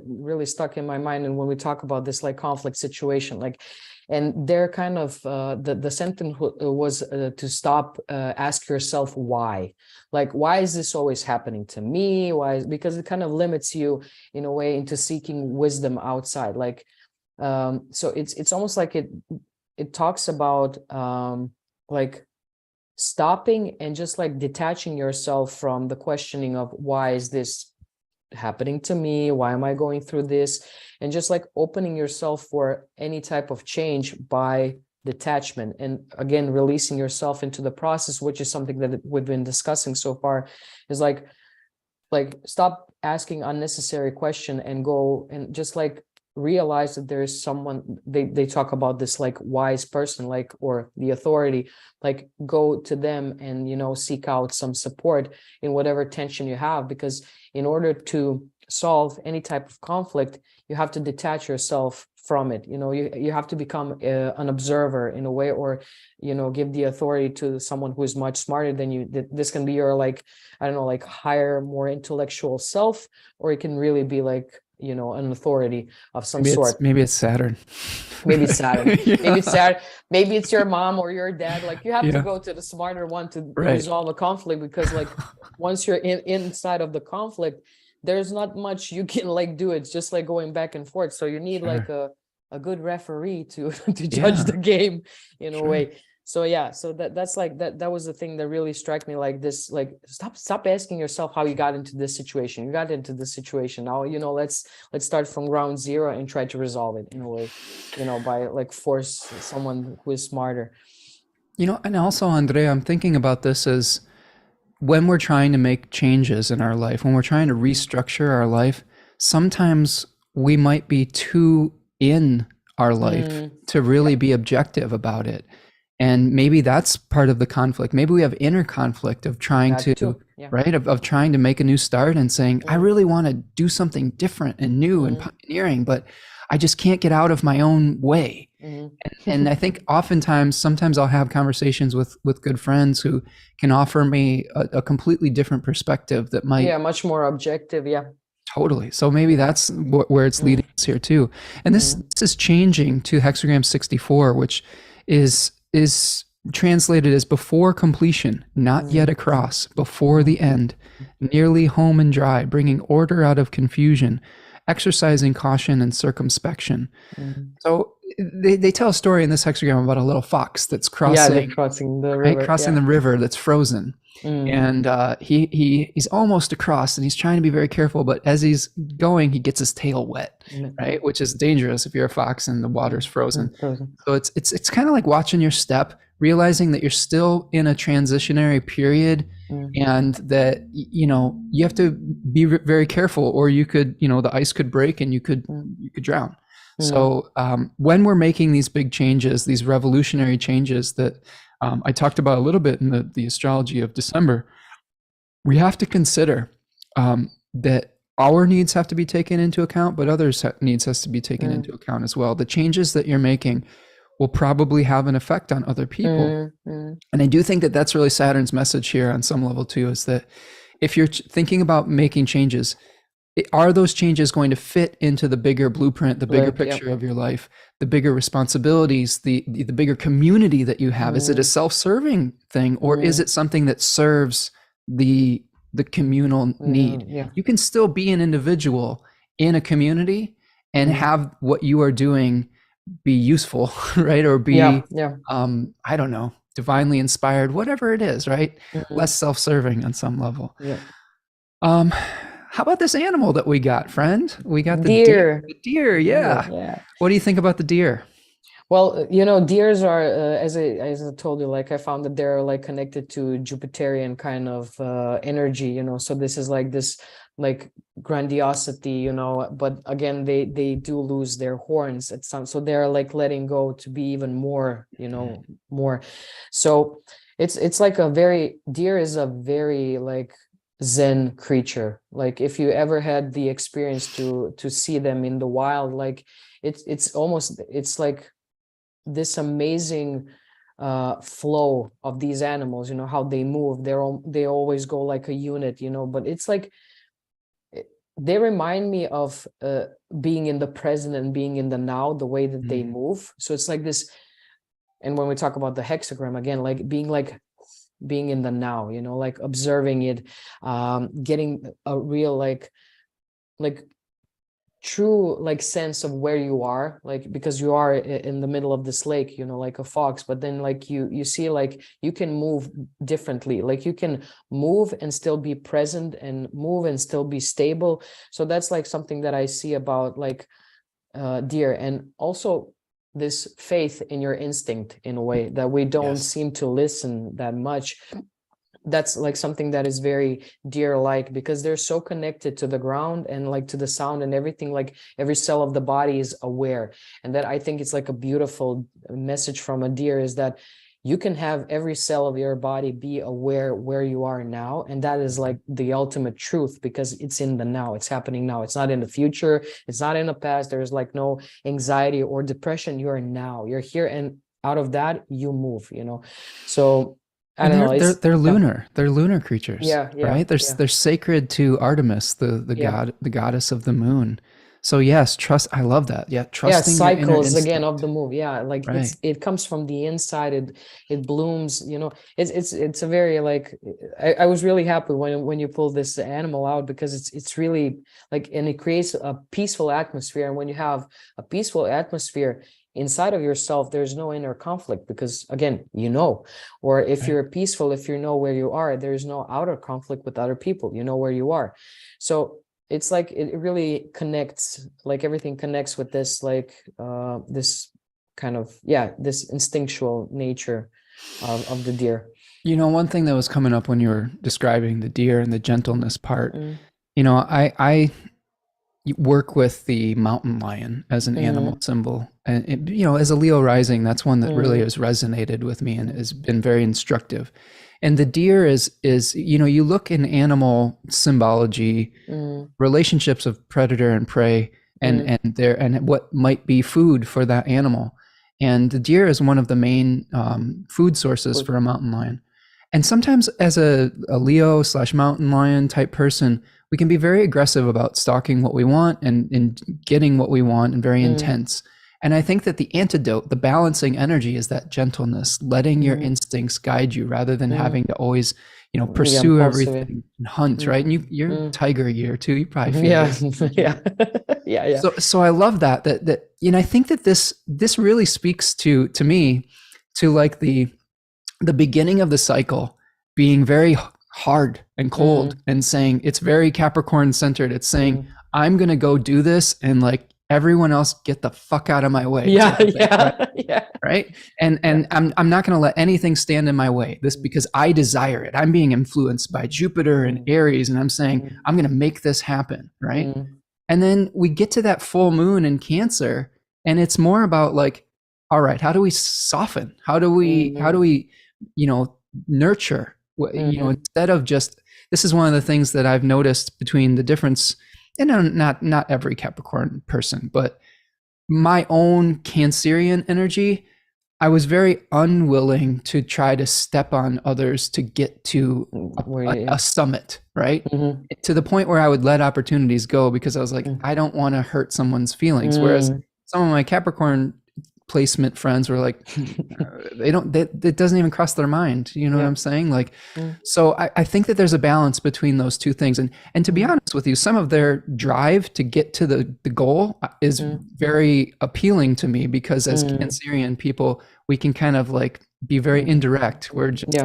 B: really stuck in my mind. And when we talk about this like conflict situation, like, and they're kind of the sentence was to stop, ask yourself why. Like, why is this always happening to me? Because it kind of limits you in a way into seeking wisdom outside. Like, so it's almost like it talks about like stopping and just like detaching yourself from the questioning of why is this happening to me? Why am I going through this? And just like opening yourself for any type of change by detachment. And again, releasing yourself into the process, which is something that we've been discussing so far, is like stop asking unnecessary question and go and just like realize that there is someone, they talk about this like wise person, like, or the authority, like go to them and seek out some support in whatever tension you have, because in order to solve any type of conflict you have to detach yourself from it. You have to become an observer in a way, or give the authority to someone who is much smarter than you. This can be your like, I don't know, like higher, more intellectual self, or it can really be like an authority of some sort.
A: Maybe it's Saturn.
B: Maybe it's Saturn. Yeah. Maybe it's Saturn. Maybe it's your mom or your dad. Like you have to go to the smarter one to resolve a conflict, because like once you're inside of the conflict, there's not much you can like do. It's just like going back and forth. So you need like a good referee to judge the game in a way. So yeah, so that's like that was the thing that really struck me, like this, like stop asking yourself how you got into this situation. You got into this situation. Now, let's start from ground zero and try to resolve it in a way, by like force someone who is smarter.
A: And also, Andrea, I'm thinking about this as when we're trying to make changes in our life, when we're trying to restructure our life, sometimes we might be too in our life to really be objective about it. And maybe that's part of the conflict. Maybe we have inner conflict of trying right? Of trying to make a new start and saying, I really want to do something different and new and pioneering, but I just can't get out of my own way. And I think sometimes I'll have conversations with good friends who can offer me a completely different perspective that might.
B: Yeah, much more objective. Yeah.
A: Totally. So maybe that's where it's leading us here too. And this is changing to hexagram 64, which is translated as before completion, not yet across, before the end, nearly home and dry, bringing order out of confusion, exercising caution and circumspection. So they tell a story in this hexagram about a little fox that's crossing
B: the river,
A: the river that's frozen. And he's almost across and he's trying to be very careful, but as he's going, he gets his tail wet, right? Which is dangerous if you're a fox and the water's frozen. So it's kind of like watching your step, realizing that you're still in a transitionary period and that, you have to be very careful, or you could, the ice could break and you could drown. So when we're making these big changes, these revolutionary changes that I talked about a little bit in the astrology of December, we have to consider that our needs have to be taken into account, but others' needs has to be taken into account as well. The changes that you're making will probably have an effect on other people. And I do think that that's really Saturn's message here on some level too, is that if you're thinking about making changes, are those changes going to fit into the bigger blueprint, the bigger picture of your life, the bigger responsibilities, the bigger community that you have? Is it a self-serving thing, or is it something that serves the communal need? You can still be an individual in a community and have what you are doing be useful, right? Or be, I don't know, divinely inspired, whatever it is, right? Less self-serving on some level. How about this animal that we got, friend? We got the deer. The deer, yeah. What do you think about the deer?
B: Well, deers are, as I told you, like I found that they're like connected to Jupiterian kind of energy, so this is like this like grandiosity, but again, they do lose their horns at some, so they're like letting go to be even more, more. So it's like deer is a very like Zen creature. Like if you ever had the experience to see them in the wild, like it's like this amazing flow of these animals, how they move. They always go like a unit, but it's like they remind me of being in the present and being in the now, the way that they move. So it's like this. And when we talk about the hexagram again, like being in the now, like observing it, getting a real like true like sense of where you are, like because you are in the middle of this lake, like a fox, but then like you see like you can move differently, like you can move and still be present and move and still be stable. So that's like something that I see about like deer, and also this faith in your instinct in a way that we don't seem to listen that much. That's like something that is very deer-like, because they're so connected to the ground and like to the sound and everything, like every cell of the body is aware. And that I think it's like a beautiful message from a deer, is that you can have every cell of your body be aware where you are now. And that is like the ultimate truth, because it's in the now, it's happening now. It's not in the future. It's not in the past. There's like no anxiety or depression. You're now, you're here. And out of that, you move, So I don't know.
A: They're lunar. They're lunar creatures. Right? They're sacred to Artemis, the goddess of the moon. So yes, trust. I love that. Yeah, trusting
B: cycles again of the move. Like it comes from the inside. It blooms. It's a very like. I was really happy when you pulled this animal out, because it's really like, and it creates a peaceful atmosphere. And when you have a peaceful atmosphere, inside of yourself, there's no inner conflict because, again, or if you're peaceful, if you know where you are, there's no outer conflict with other people, you know where you are. So it's like, it really connects, like everything connects with this, like this kind of, this instinctual nature of the deer.
A: You know, one thing that was coming up when you were describing the deer and the gentleness part, you know, I work with the mountain lion as an animal symbol. And, you know, as a Leo rising, that's one that really has resonated with me and has been very instructive. And the deer is, you know, you look in animal symbology, relationships of predator and prey, and what might be food for that animal. And the deer is one of the main food sources for a mountain lion. And sometimes as a Leo / mountain lion type person, we can be very aggressive about stalking what we want and getting what we want, and very intense. And I think that the antidote, the balancing energy, is that gentleness, letting your instincts guide you rather than having to always, you know, pursue everything and hunt, right? And you're tiger year too. You probably feel this. So I love that you know, I think that this really speaks to me, to like the beginning of the cycle being very hard and cold, and saying it's very Capricorn centered. It's saying, I'm going to go do this, and like everyone else get the fuck out of my way. Right. And I'm not going to let anything stand in my way, this, because I desire it. I'm being influenced by Jupiter and Aries, and I'm saying, I'm going to make this happen. Right. And then we get to that full moon in Cancer, and it's more about like, all right, how do we soften? How do we, you know, nurture? You know, instead of just, this is one of the things that I've noticed between the difference, and not every Capricorn person, but my own Cancerian energy, I was very unwilling to try to step on others to get to a summit, right? To the point where I would let opportunities go because I was like, I don't want to hurt someone's feelings. Whereas some of my Capricorn placement friends were like, it doesn't even cross their mind. You know what I'm saying? Like, so I think that there's a balance between those two things. And to be honest with you, some of their drive to get to the goal is very appealing to me, because as Cancerian people, we can kind of like be very indirect. We're just,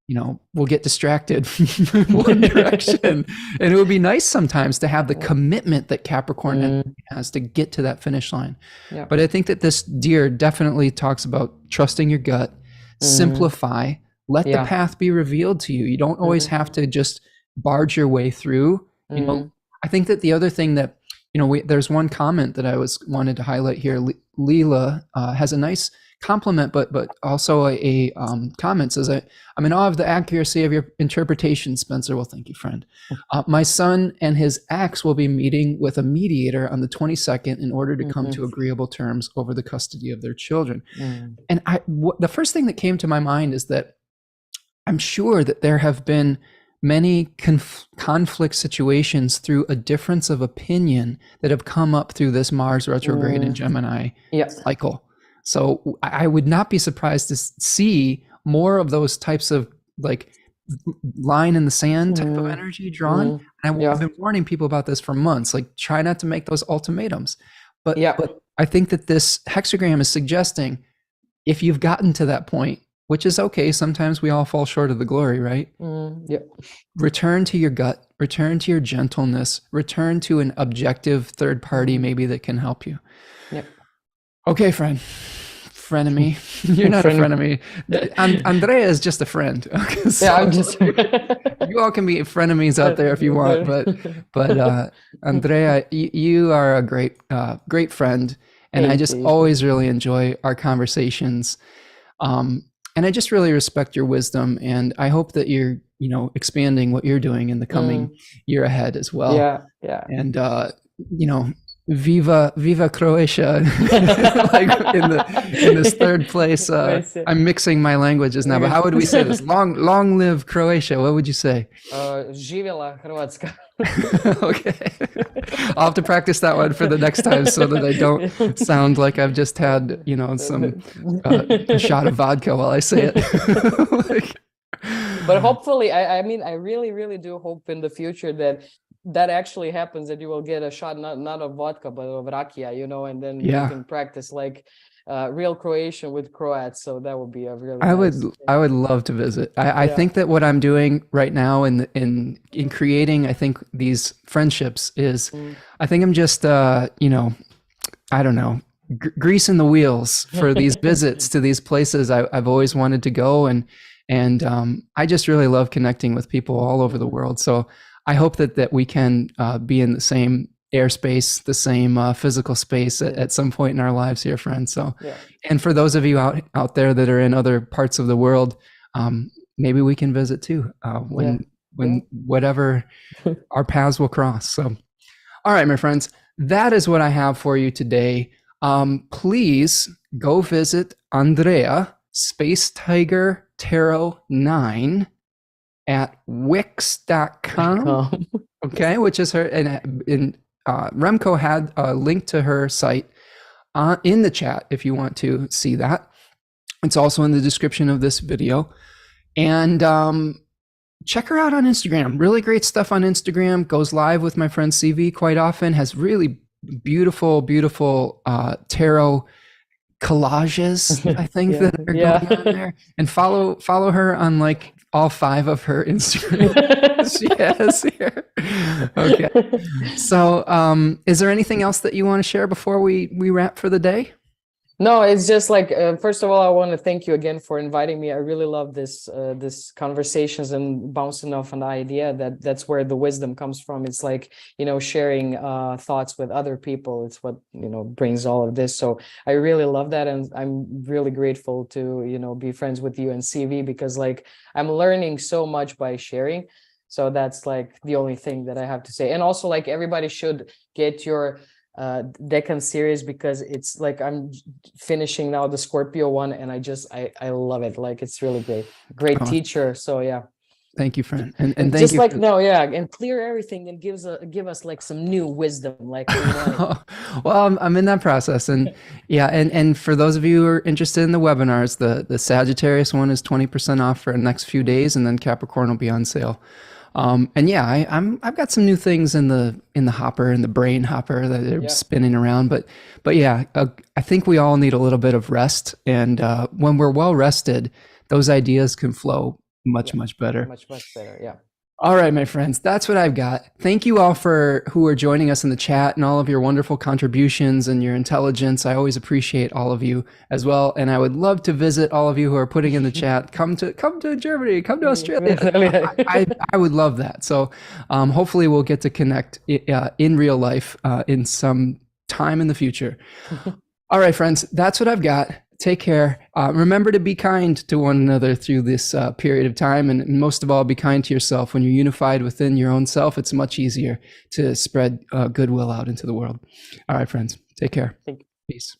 A: you know, we'll get distracted from one direction. And it would be nice sometimes to have the commitment that Capricorn has to get to that finish line. But I think that this deer definitely talks about trusting your gut, simplify, let the path be revealed to you. You don't always have to just barge your way through. You know, I think that the other thing that, you know, there's one comment that I wanted to highlight here. Leela has a nice compliment, but also a comment says, I'm in awe of the accuracy of your interpretation, Spencer. Well, thank you, friend. My son and his ex will be meeting with a mediator on the 22nd in order to come to agreeable terms over the custody of their children. And the first thing that came to my mind is that I'm sure that there have been many conflict situations through a difference of opinion that have come up through this Mars retrograde in Gemini cycle. So I would not be surprised to see more of those types of like line in the sand type of energy drawn. And I've been warning people about this for months, like try not to make those ultimatums. But I think that this hexagram is suggesting, if you've gotten to that point, which is okay, sometimes we all fall short of the glory, right? Return to your gut, return to your gentleness, return to an objective third party maybe that can help you. Okay, frenemy. You're not a frenemy. Andrea is just a friend. Okay, so
B: I'm just.
A: You all can be frenemies out there if you want, but Andrea, you are a great friend, and I just always really enjoy our conversations. And I just really respect your wisdom, and I hope that you're, you know, expanding what you're doing in the coming year ahead as well. And you know, Viva Croatia! Like in this third place. I'm mixing my languages now, but how would we say this? Long live Croatia! What would you say?
B: Živjela Hrvatska.
A: Okay, I'll have to practice that one for the next time so that I don't sound like I've just had, you know, some shot of vodka while I say it.
B: But hopefully, I mean, I really do hope in the future that actually happens, that you will get a shot not of vodka but of rakia, you know, and then you can practice like real Croatian with Croats. So that would be a really
A: I
B: nice
A: would
B: thing.
A: love to visit. I
B: Yeah.
A: think that what I'm doing right now in creating, I think these friendships is,
B: Mm.
A: I think I'm just you know, I don't know, greasing the wheels for these visits to these places I've always wanted to go, and I just really love connecting with people all over the world. So I hope that we can be in the same airspace, the same physical space at some point in our lives here, friends. So,
B: Yeah.
A: and for those of you out there that are in other parts of the world, maybe we can visit too when whatever our paths will cross. So, all right, my friends, that is what I have for you today. Please go visit Andrea Space Tiger Tarot 9 at wix.com. Okay, which is her, and Remco had a link to her site in the chat if you want to see that. It's also in the description of this video. And check her out on Instagram. Really great stuff on Instagram. Goes live with my friend CV quite often. Has really beautiful, beautiful tarot collages, I think, that are going on there. And follow her on like all 5 of her Instagram she has here. Okay. So is there anything else that you want to share before we wrap for the day?
B: No, it's just like, first of all, I want to thank you again for inviting me. I really love this conversations and bouncing off an idea that's where the wisdom comes from. It's like, sharing thoughts with other people. It's what, brings all of this. So I really love that. And I'm really grateful to, be friends with you and CV, because like I'm learning so much by sharing. So that's like the only thing that I have to say. And also like everybody should get your Decan series, because it's like I'm finishing now the Scorpio one, and I love it. Like it's really great teacher. So yeah,
A: thank you, friend, and thank
B: just
A: you
B: like and clear everything and give us like some new wisdom, like
A: well, I'm in that process, and and for those of you who are interested in the webinars, the Sagittarius one is 20% off for the next few days, and then Capricorn will be on sale. And yeah, I've got some new things in the hopper, in the brain hopper, that are spinning around. But yeah, I think we all need a little bit of rest, and when we're well rested, those ideas can flow much better.
B: Much better. Yeah.
A: All right, my friends, that's what I've got. Thank you all who are joining us in the chat, and all of your wonderful contributions and your intelligence. I always appreciate all of you as well. And I would love to visit all of you who are putting in the chat. Come to Germany, come to Australia. I would love that. So hopefully we'll get to connect in real life in some time in the future. All right, friends, that's what I've got. Take care. Remember to be kind to one another through this period of time. And most of all, be kind to yourself. When you're unified within your own self, it's much easier to spread goodwill out into the world. All right, friends. Take care. Peace.